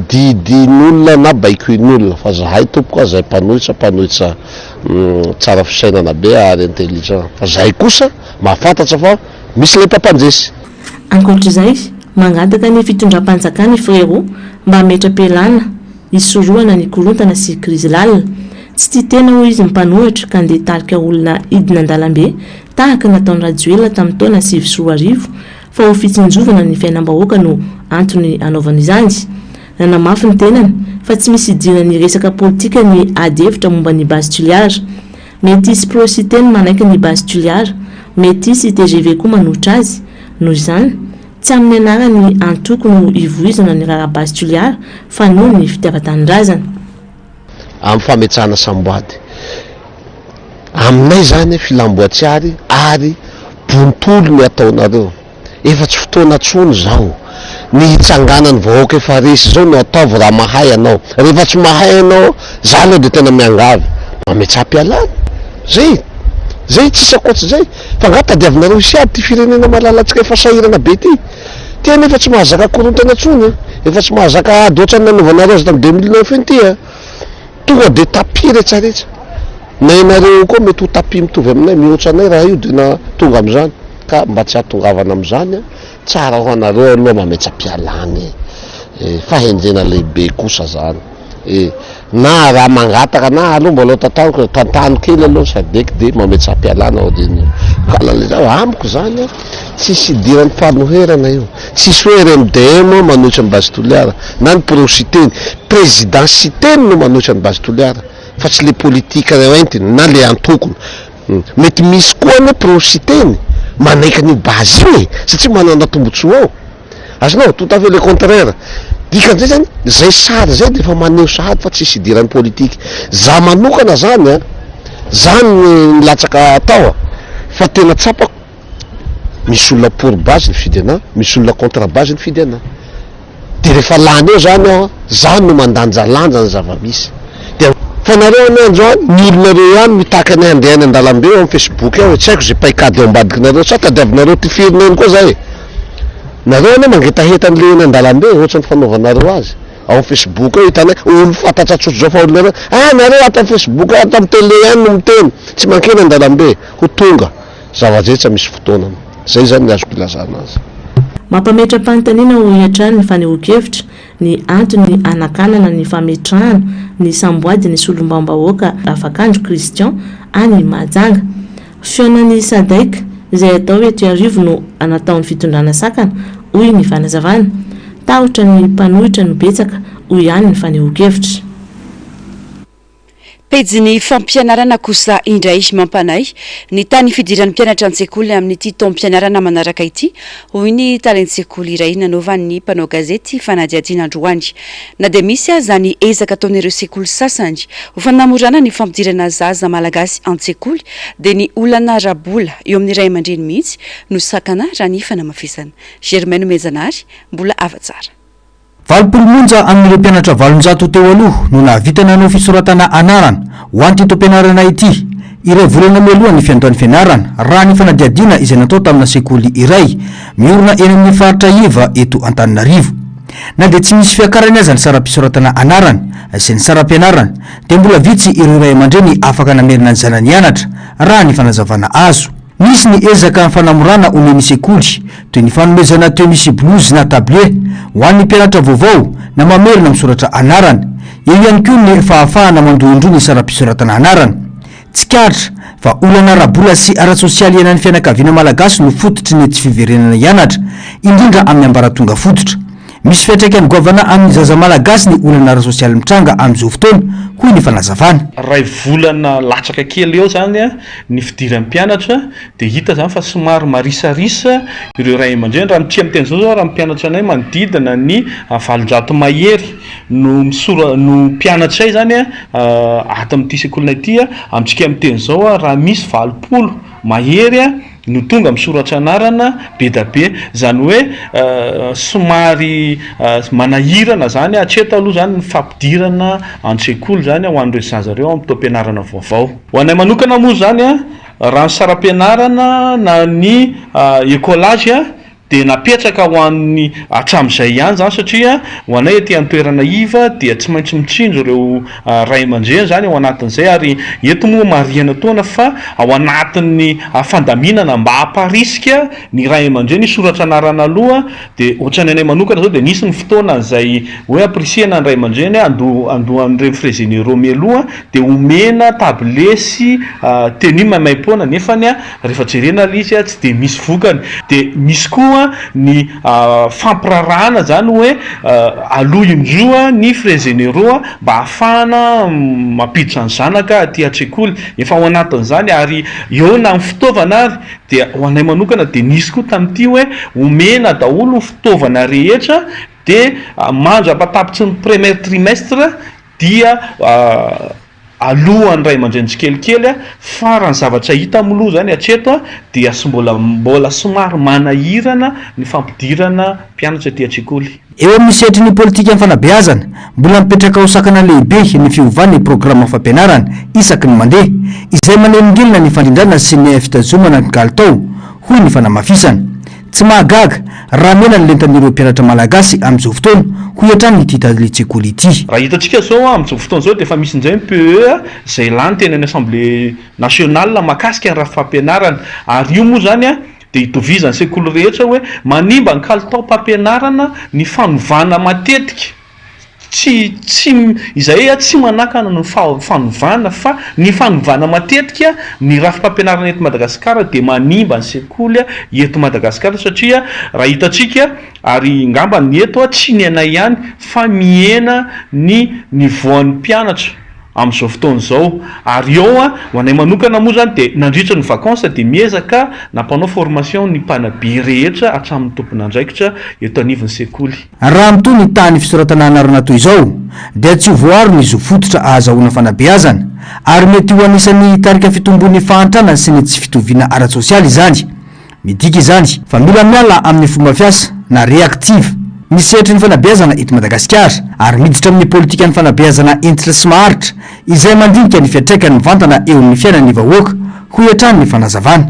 didin'olona na baikoin'olona fa zahay tompoka zahay mpanohitra tsara fisainana be ary intelligent fa zahay kosa mahafantatra fa misy lay mpampanjesy. Ankoatr'izay mangataka ny fitondram-panjakana Ferrero mba hametra-pialana hisoroana ny korontana sy krizy lalina. Tsy tia tena hoy izy mpanohitra ka ndeha tarika olona idina an-dalambe tahaka nataony Rajoelina tamin'ny taona 2010 fa ho fitsinjovana ny fiainam-bahoaka no antony anaovana izany. Nanamafy ny tenany fa tsy misy idina ny resaka politika ny ady hevitra momba ny basy Toliara. Mety hisy prositeny manaiky ny basy Toliara, mety hisy TGV koa manohitra azy. Noho izany tsy amin'ny anarany antoko no ivoizana ny rarabasy toliara fa noho ny fitiavan-tanindrazana amin'ny fametsahana samboady aminay zany filamboatsiary ary bontolo ny ataonareo efa tsy fotoana tsony zao ny hitsanganany vahoaka efa resy zao no ataovy raha mahay anao rehefa tsy mahay anao za aloha de tena miangavy mametsaha-pialana zay tsisy akoatsy zay fa nga tadiavinareo siady ty firenena malalatsika efa sahirana be ty tia nefa tsy mahazaka korontana tsony efa tsy mahazaka ady ohatrany nanaovanareo azy tamy 2009 iny ty tonga de tapi retsaretsa na inareo koa mety ho tapi mitovy aminay mihoatra anay raha io de na tonga am'izany ka mba tsy hatongavana am'izany tsara ho anareo aloha mametsa-pialany fahenjena lehibe kosa zany na raha mangataka na aloha mbola tatao tantano kely aloha sadeky de mametsa-pialana ao deny kalalezao amiko zany tsisy idiran'ny fanoherana io tsisy hoe RMDM manohitra ny base toliara na ny prositeny présidensiteny no manohitra ny base toliara fa tsy le politika reo entiny na le antokony mety misy koa ne prositeny manaiky ny base io satria manana tombotsoa ao azonao tout à fait le contraire dikan'izay zany zay sary zay de efa maneho sahady fa tsisy idiran'ny politika za manokana zany zany latsaka atao fa tena tsapako misy olona pour base ny fidy ana misy olona contre base ny fidy ana de rehefa lany eo zany ao zany no mandanjalanja ny zava-misy de fa nareo any androany ny olonareo ihany mitaka ny andehany an-dalambe eo amin'ny Facebook ao tsy haiko zay paikady eo ambadikinareo sa tadiavinareo ty fireneny koa zay nareo ane mangetaheta ny leony an-dalambe ohatrany fanaovanareo azy ao Facebook eo hitanay olo fantatra tsotro zao fa olonareo nareo ato amin'ny Facebook ato amin'ny télé ihany no miteny tsy mankeny an-dalambe ho tonga zava-dretsa misy fotoana zay zany ny azoko ilazana azy mampametra-panontaniana ho hiatrany ny fanehoan-kevitra ny antony anakanana ny fametrahana ny samboady ny solombaom-bahoaka afakandro Christian any Mahajanga fiaonany Sadaika izay atao hoe Tiarivo no anataon'ny fitondrana sakana hoy ny fanazavana tahotra ny mpanohitra no betsaka hoy ihany ny fanehoan-kevitra pejiny fampianarana kosa indray mampanay ny tany fidiran'ny mpianatra an-tsekoly amin'ity taom-pianarana manaraka ity hoy ny talent-tsekoly iray nanaovan'ny mpanao gazety fanadiadiana androany na dia misy aza ny ezaka ataon'ireo sekoly sasany ho fanamorana ny fampidirana zaza malagasy an-tsekoly dia ny olana rabola eo amin'ny ray aman-dreny mihitsy no sakana raha ny fanamafisana Germaine Mezanary mbola avatsara valopolo monja amin'ireo mpianatra 700 teo aloha no nahavitana no fisoratana anarana ho an'ity taom-pianarana ity ireo volana mialoha ny fiandohan'ny fianarana raha ny fanadiadiana izay natao tamina sekoly iray miorina eny amin'ny faritra iva eto Antananarivo na dia tsy misy fiakarany aza ny saram-pisoratana anarana sy ny saram-pianarana dia mbola vitsy ireo ray aman-dreny afaka namerina ny zanany hianatra raha ny fanazavana azo misy ny ezaka ny fanamorana omeny sekoly toy ny fanomezana tenue blouse na tablier ho an'ny mpianatra vaovao na mamerina misoratra anarana eo ihany koa ny fahafahana mandohondro ny saram-pisoratana anarana tsikatra fa olana rabola sy ara-sosialy ianan'ny fianakaviana malagasy no fototry ny tsy fiverenana hianatra indrindra amin'ny ambaratonga fototra misy fiatraikany govana amin'ny zaza malagasy ny olana ara-sosialy mitranga amin'izao fotoana hoy ny fanazavana ray volana latsaka kely eo zany ny fidiran'ny mpianatra dia hita zany fa somary marisarisa ireo ray aman-dreny raha mitria miteny zao zao raha mpianatra anay manodidina ny valonjato mahery no mpianatray zany ato amin'ity sekolinay ity amintsika miteny zao raha misy 20 mahery no tonga misoratra anarana be da be zany hoe somary manahirana zany hatreto aloha zany ny fampidirana an-tsekoly zany ho an'ireo zaza reo amin'ny taom-pianarana vaovao ho anay manokana moa zany raha ny saram-pianarana na ny écolage dia napetraka ho an'ny hatramin'izay ihany zany satria ho anay ety an-toerana iva dia tsy maintsy mitsinjo ireo ray aman-dreny zany ao anatin'izay ary eto moa marihana taona fa ao anatin'ny fandaminana mba hamparisika ny ray aman-dreny soratra anarana aloha dia ohatrany anay manokana zao dia nisy ny fotoana izay hoe aprisihana ny ray aman-dreny andohan'ireny frais-généraux mialoha dia omena tablesy tenue maimaim-poana nefany rehefa jerena izy tsy dia misy vokany dia misy koa koa ny fampirarahana zany hoe aloha indroa ny frais généraux mba ahafahana mampiditra ny zanaka aty an-tsekoly efa ao anatin'izany ary eo na ny fitaovana ary dia ho anay manokana de nisy koa tamin'ity hoe omena daholo ny fitaovana rehetra de mandra-patapitsy ny premier trimestre dia alohan'ny ray aman-dreny tsikelikely farany zavatra hita amiloha zany hatreto dia mbola somary manahirana ny fampidirana mpianatra aty an-tsekoly. Eo amin'ny setry ny politika amin'ny fanabeazana mbola mipetraka ho sakana lehibe ny fiovana ny programa fampianarana isaky ny mandeha izay manelingelina ny fandrindrana sy ny fitazomana ny kalitao hoy ny fanamafisana. Tsy mahagaga raha mena ny lentan'ireo mpianatra malagasy amin'izao fotoana ho hatrany ny titady tsekoly ity. Raha hitantsika zao amin'izao fotoana zao dia efa misy inzay PE zay lany teny any Assemblée nationale mahakasika ny raha fampianarana ary io moa zany dia hitovizany sekoly rehetra hoe manimba ny kalitao mpampianarana ny fanovana matetika tsy izay tsy manakana ny fanovana fa ny fanovana matetika ny raha fampianarana eto Madagasikara dia manimba ny sekoly eto Madagasikara satria raha hitantsika ary ngamba ny eto tsy ny anay ihany fa mihena ny nivoan'ny mpianatra amin'izao fotoana zao ary eo ho anay manokana moa zany dia nandritra ny vacances dia miezaka nampanao formation ny mpanabe rehetra hatramin'ny tompon'andraikitra eto anivon'ny sekoly. Raha mitoy ny tany fisoratana anarana toy izao dia tsy voaro ny zo fototra ahazahoana fanabeazana ary mety ho anisan'ny tarika fitombon'ny fahantrana sy ny tsy fitoviana ara-tsosialy izany. Midika izany fa mila miala amin'ny fomba fiasa na reactive misetry ny fanabeazana eto Madagasikara ary miditra amin'ny politika ny fanabeazana entitra sy maharitra izay mandinika ny fiatraikany vantana eo amin'ny fiainan'ny vahoaka ho hatrany ny fanazavana.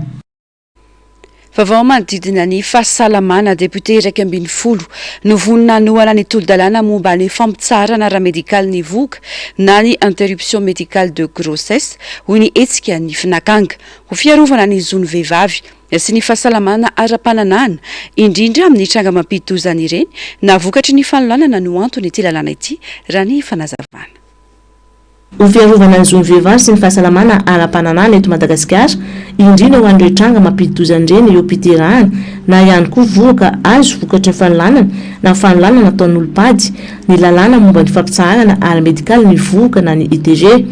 Vaovao manodidina ny fahasalamana député 1.10 novonina noana ny tolo-dalàna momba ny fampitsarana ara-médical ny voka na ny interruption médicale de grossesse hoy ny hetsika ny finakanga ho fiarovana ny zony vehivavy sy ny fahasalamana ara-pananana indrindra amin'ny tranga mampidi-dozana ireny na vokatry ny fanolanana no antony ity lalàna ity raha ny fanazavana. Ho fiarovana ny zony vehivavy sy ny fahasalamana ara-pananana eto Madagasikara indrindra ho an'ireo tranga mampidi-dozana ireny eo am-piterahana na ihany koa voka azo vokatry ny fanolanana na fanolanana ataon'olopady ny lalàna momba ny fampitsarana ara-médical ny voka na ny ITG.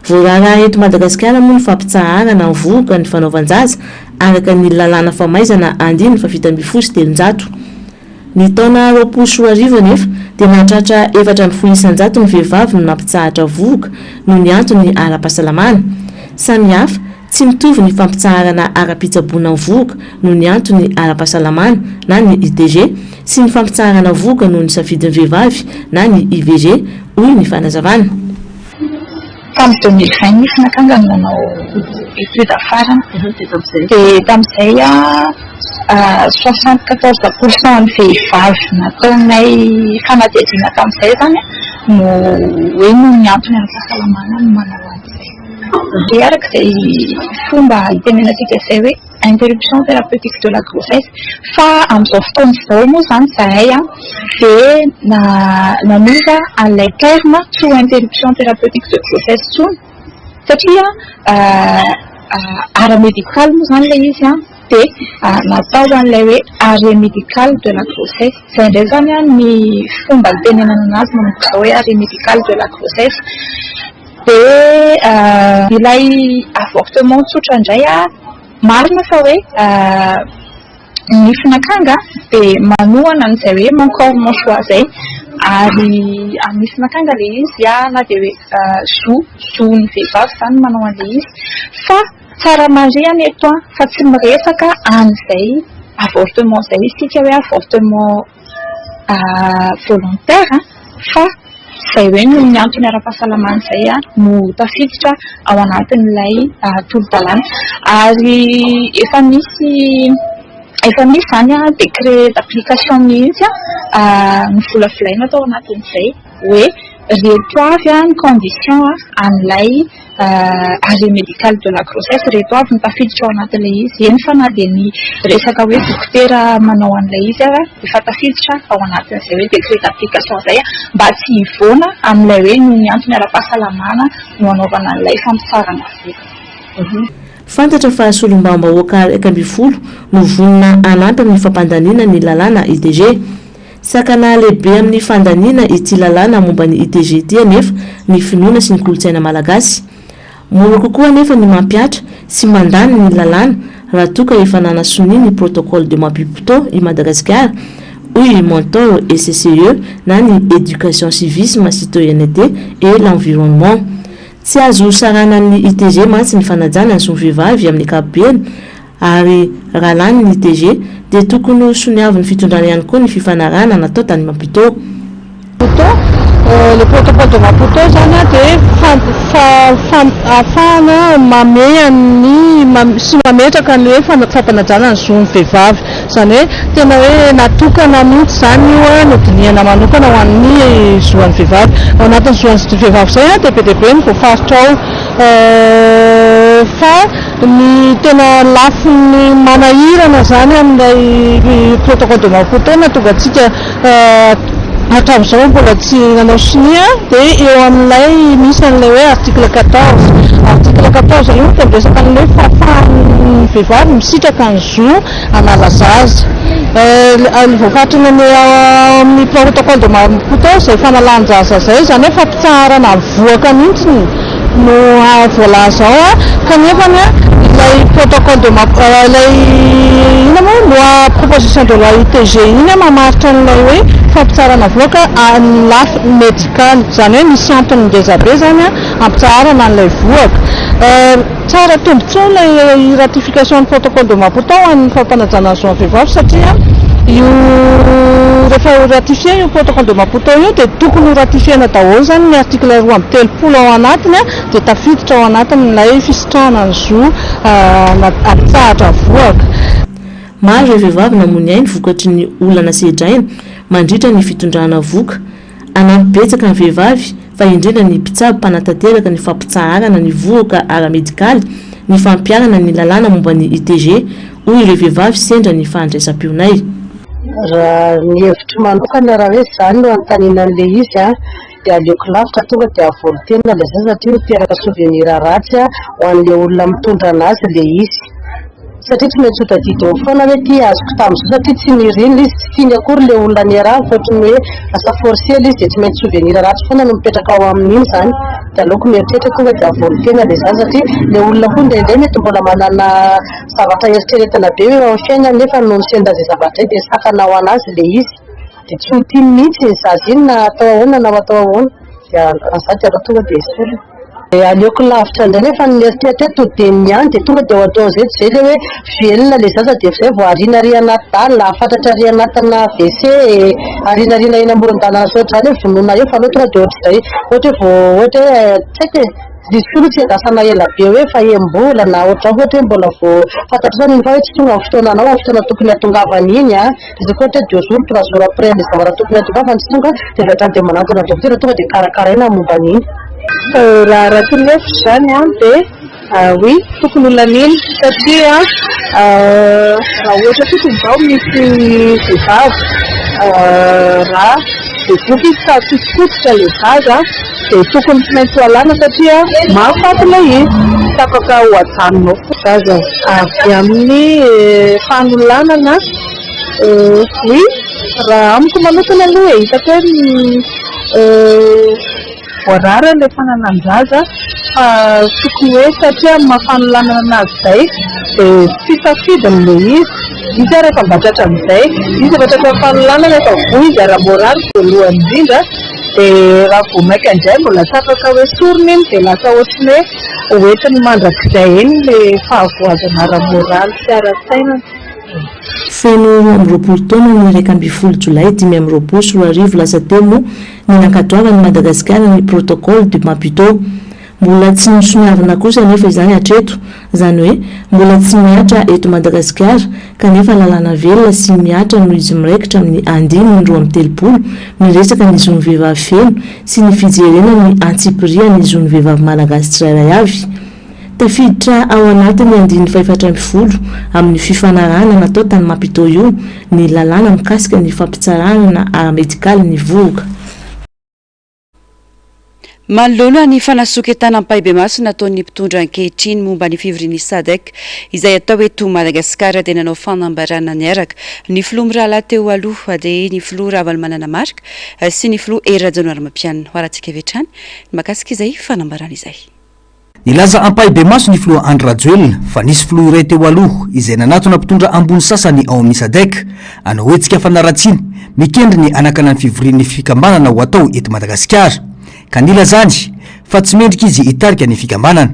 Voarara eto Madagasikara moa ny fampitsarana ny voka ny fanaovan-jaza araka ny lalàna famaizana andiny fa 7 sy 300. Ny taona 2020 nefa dia nahatratra 4.900 ny vehivavy no nampitsahatra voka no ny antony ara-pahasalamana. Samy hafa tsy mitovy ny fampitsarana ara-pitsaboana voka no ny antony ara-pahasalamana na ny ITG sy ny fampitsarana voka no ny safidin'ny vehivavy na ny IVG hoy ny fanazavana. Tamin'ny 2020 finakanga no nanao étude farany dia tamin'izay 74% ny vehivavy nataonay fanadihadiana tamin'izay zany no hoe no ny antony ara-pahasalamana no manao an'izay. Dia araka izay fomba itenenantsika izay hoe interruption thérapeutique de la grossesse fa amin'izao fotoana izao moa zany zahay dia nanova an'ilay terme tsy ho interruption thérapeutique de grossesse tsony satria ara-médical moa zany ilay izy dia natao an'ilay hoe arrêt médical de la grossesse izay indray zany ny fomba itenenana anazy manomboka izao hoe arrêt médical de la grossesse dia ilay avortement tsotra indray marina fa hoe ny finakanga dia manohana an'izay hoe mon corps mon choix zay ary amin'ny finakanga le izy na dia hoe zony vehivavy zany manao an'le izy fa tsara marihana eto fa tsy miresaka an'izay avortement zay isika hoe avortement volontaire fa izay hoe no ny antony ara-pahasalamana izay no tafiditra ao anatin'ilay tolo-dalàna ary efa misy zany décret d'application mihitsy ny volafolaina tao anatin'izay hoe reto avy ny condition an'ilay arrêt médical de la grossesse reto avy ny tafiditra ao anatin'ilay izy eny fa na dia ny resaka hoe dokotera manao an'ilay izy efa tafiditra ao anatin'izay hoe décret d'application zay mba tsy hivoana amin'ilay hoe no ny antony ara-pahasalamana no anaovana an'ilay fampitsarana voka. fantatra fa solombaom-bahoaka 120 no vonina anampy amin'ny fampandaniana ny lalàna ITG. Sakana lehibe amin'ny fandaniana ity lalàna momba ny ITG ity anefa ny finoana sy ny kolotsaina malagasy. Mora kokoa anefa ny mampiatra sy mandany ny lalàna raha toa ka efa nanasony ny protocole de Maputo i Madagascar, hoy Montoro et CCE na ny éducation civisme, citoyenneté et l'environnement. Tsy azo sarana ny ITG mantsy ny fanajana ny sombivavy amin'ny ankapobeny ary raha lany ny ITG dia tokony ho soniavy ny fitondrana ihany koa ny fifanarana natao tany Maputo. Le protocole de Maputo zany dia afahana mameny sy mametraka ny hoe fampanajana ny zon'ny vehivavy, zany hoe tena hoe natokana mihitsy zany io no dinihana manokana ho an'ny zoan'ny vehivavy. Ao anatin'ny zoan'ny vehivavy zay dia be dia be ny voafaritra ao fa ny tena lafiny manahirana zany amin'ilay protocole de Maputo na tonga antsika hatramin'izao mbola tsy nanao sinia dia eo amin'ilay misy an'ilay hoe article 14. Article 14 io dia miresaka an'ilay fahafahan'ny vehivavy misitraka ny zo hanala zaza. Voafaritra ny amin'ny protocole de Maputo izay fanalàn-jaza zay, zany hoe fampitsarana voaka mihitsy no voalaza ao kanefa ilay protocole de Maputo ilay ina moa loi proposition de loi ITG iny mamaritra n'ilay hoe fampitsarana voaka ny lafy médical, zany hoe misy antony ngezabe zany ampitsarana an'ilay voaka. Tsara tombontsoa ilay ratification ny protocole de Maputo ho an'ny fampanajana ny zoan'ny vehivavy satria io rehefa ratifie io protocole de Maputo io dia tokony ratifiena daholo zany ny article 230 ao anatiny dia tafiditra ao anatiny ilay fisitrahana ny zo ampitsahatra voaka. Maro ireo vehivavy namony ainy vokatry ny olana sedraina mandritra ny fitondrana voka. Anampy betsaka ny vehivavy fa indrindra ny mpitsabo mpanantanteraka ny fampitsaharana ny voaka ara-medikaly, ny fampiarana ny lalàna momba ny ITG, hoy ireo vehivavy sendra ny fandraisam-pionay. Raha ny hevitro manokana raha hoe zany no antaninan'ilay izy dia aleoko lavitra tonga dia avolotena ilay zay satria miteraka souvenir ratsy ho an'ilay olona mitondra anazy ilay izy. Satria tsy maintsy hotadidy foana hoe ty azoko tamin'izao satria tsy mirina izy, tsy tiany akory ilay olona ny araha ohatrany hoe asa forcé izy dia tsy maintsy souvenir ratsy foana no mipetraka ao amin'iny zany. Dia aleoko mieritreritra tonga dia avolotena ilay zany satria ilay olona koa indraindray mety mbola manana zavatra eritreretina be eo amin'ny fiainany nefa no nisenda izay zavatra dia sakana ho anazy ilay izy dia tsy ho tiany mihitsy ny zaza iny na atao ahoana na atao ahoana dia azady aloha tonga dia esory. Aleoko lavitra indray nefa ny eritreretra todeniny ihany dia tonga dia ho atao zay tsy zay hoe velona ilay zaza dia zay vao arinarina anaty dalina afantatra ary anatina WC arinarina eny amoron-dalana sotra zany vonoina eo fa aloha tonga dia ohatr'izay ohatra hoe tsy haiko misy olo tsy endasana ela be hoe fa em-bola na ohatra hoe mbola vao fantatra zany ny fa hoe tsy tonga amin'ny fotoananao amin'ny fotoana tokony hatongavany iny izy ohatra 2 jours 3 jours après ilay zavatra tokony hatongavany tsy tonga dia latrany dia manantona dokotera tonga dia karakaraina momba an'iny. Raha torohevitra zany dia oui tokony olaniny satria raha ohatra tokony zao misy vehivavy raha bevoka izy ka tsotsotsika ilay zaza dia tokony tsy maintsy hoalana satria mahafaty ilay izy tsy afaka ho ajanonao zaza avy amin'ny fanolanana. Oui raha amiko manokana aloha hitako hoe voarara ilay fananan-jaza fa tokony hoe satria mahafanolanana anazy izay dia fisafidin'ilay izy rehefa mbatratra amin'izay izy mbatratra fanolanana efa voa izy ara-morary voalohany indrindra dia raha vao maika indray mbola tsy afaka hoe sorony iny dia lasa ohatrany hoe hoentiny mandrakizay eny ilay fahavoazana ara-moraly sy ara-tsainana. Feno amin'ny 20 taona ny 1 Jolay 2024 lasa teo moa ny nankatoavany Madagasikara ny protocole de Maputo. Mbola tsy nisoniavana kosa nefa izany hatreto, zany hoe mbola tsy miatra eto Madagasikara kanefa lalàna velona sy miatra no izy miraikitra amin'ny 530 miresaka ny zon'ny vehivavy feno sy ny fijerena ny antsipiria ny zon'ny vehivavy malagasy tsirairay avy. Tafiditra ao anatiny 570 amin'ny fifanarahana natao tany Maputo io ny lalàna mikasika ny fampitsarana ara-medikaly ny voka. Manoloana ny fanasoketana ampahibemasy nataon'ny mpitondra ankehitriny momba ny fivorian'ny SADC izay atao eto Madagasikara dia nanao fanambarana niaraka ny filoha Mirahalahy teo aloha dia ny filoha Ravalomanana Marika sy ny filoha Hery Rajaonarimampianina. Ho aratsika vetrany ny makasika izay fanambarana izay. Nilaza ampahibemasy ny filoha Andry Rajoelina fa nisy filoha iray teo aloha izay nanatona mpitondra ambony sasany ao amin'ny SADC anao hetsika fanaratsiny mikendry ny anakana ny fivorian'ny fikambanana ho atao eto Madagasikara. Ka nilazany fa tsy mendrika izy hitarika ny fikambanana.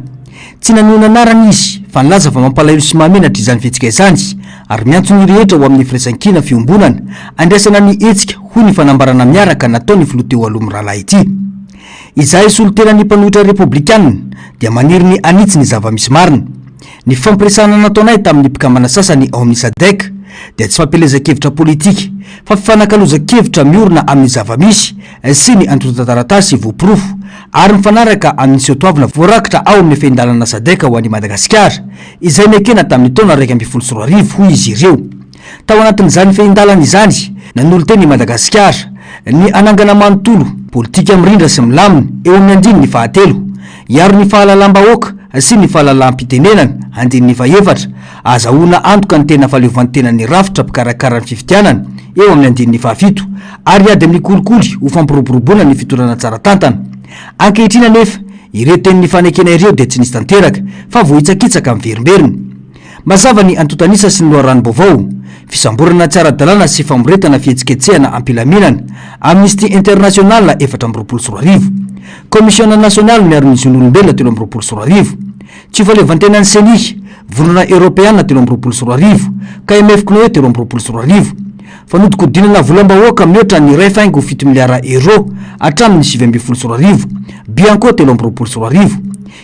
Tsy nanona anarana izy fa nilaza fa mampalahelo sy mahamenatra izany fihetsika izany ary miantsona rehetra ho amin'ny firaisan-kina fiombonana andraisana ny hetsika ho ny fanambarana miaraka nataony filoha teo aloha Mirahalahy ity. Izahay solotena ny mpanohitra republikanina dia maniry ny anitsy ny zava-misy marina. Ny fampiresahana nataonay tamin'ny mpikambana sasany ao amin'ny SADC dia tsy fampelezan-kevitra politika fa fifanakaloza-kevitra miorina amin'ny zava-misy sy ny antonta-taratasy voapirofo ary mifanaraka amin'ny soatoavina voarakitra ao amin'ny fendalana SADC ho an'i Madagasikara izay mekena tamin'ny taona 2024 hoy izy ireo. Tao anatin'izany fendalana izany nanolo-teny i Madagasikara ny anangana manontolo politika mirindra sy milamina eo amin'ny andiny ny fahatelo iaro ny fahalalam-bahoaka sy ny fahalalam-pitenenana andiny ny faefatra azahoana antoka ny tena faleovan'ny tena ny rafitra mpikarakara ny fifitianana eo amin'ny andiny ny fahafito ary ady amin'ny kolikoly ho fampiroboroboana ny fitorana tsara tantana. Ankehitriny nefa ireo tenin'ny fanekena ireo dia tsy nisy tanteraka fa vohitsakitsaka amin'ny verimberiny. Mazava ny antotanisa sy ny loharanom-baovao fisamborana tsara dalàna sy famoretana fihetsiketsehana ampilaminana Amnesty International 424 Komisiona Nasional miaro ny zon'olombelona 324 tsy faleovantena ny seni vonona Europeana 324 KMF CNOE 324 fanodikodinana volam-bahoaka mihoatra ny 2.7 miliara euro hatramin'ny 7.24 Bianco 324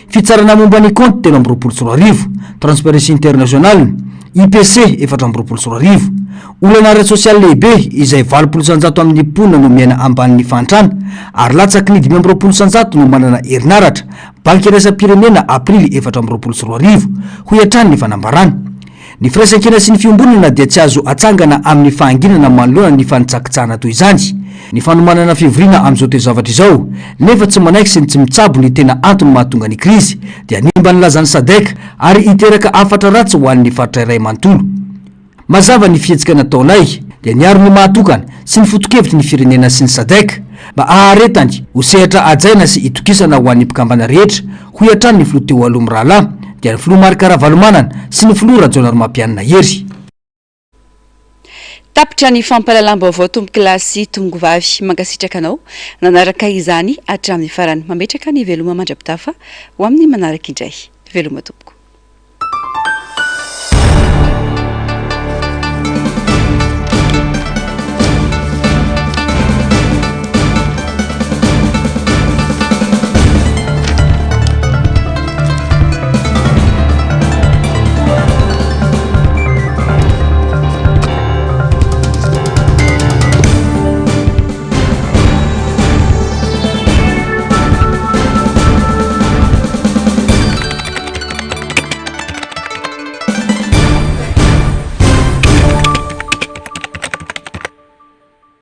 fitsarana momba ny compte 324 Transparency International IPC 424 olana social lehibe izay 20% amin'ny ponina no miaina ambanin'ny fantrana ary latsaky ny 5% no manana herinaratra banky iraisam-pirenena aprily 424 ho iatrany ny fanambarana. Ny firaisan-kina sy ny fiombonana dia tsy azo atsangana amin'ny fahanginana manoloana ny fanitsakitsahana toy izany. Ny fanomanana fivoriana amin'izao toe-zavatra izao nefa tsy manaiky sy tsy mitsabo ny tena antony mahatonga ny krizy dia nimba nilazan'ny SADC ary hiteraka afatra ratsy ho an'ny faritra iray manontolo. Mazava ny fihetsika nataonay dia niaro ny mahatokana sy ny fotokevitry ny firenena sy ny SADC mba aharetany ho sehatra ajaina sy itokisana ho an'ny mpikambana rehetra ho iatrany ny filoha teo aloha Mirahalahy dia ny filoha Marika Ravalomanana sy ny filoha Rajaonarimampianina Hery. Tapitra ny fampalalam-baovao tombo-kilasy tomgovavy mankasitraka anao nanaraka izany hatramin'ny farany mametraka ny veloma mandrapitafa ho amin'ny manaraka indray. Veloma tompoko.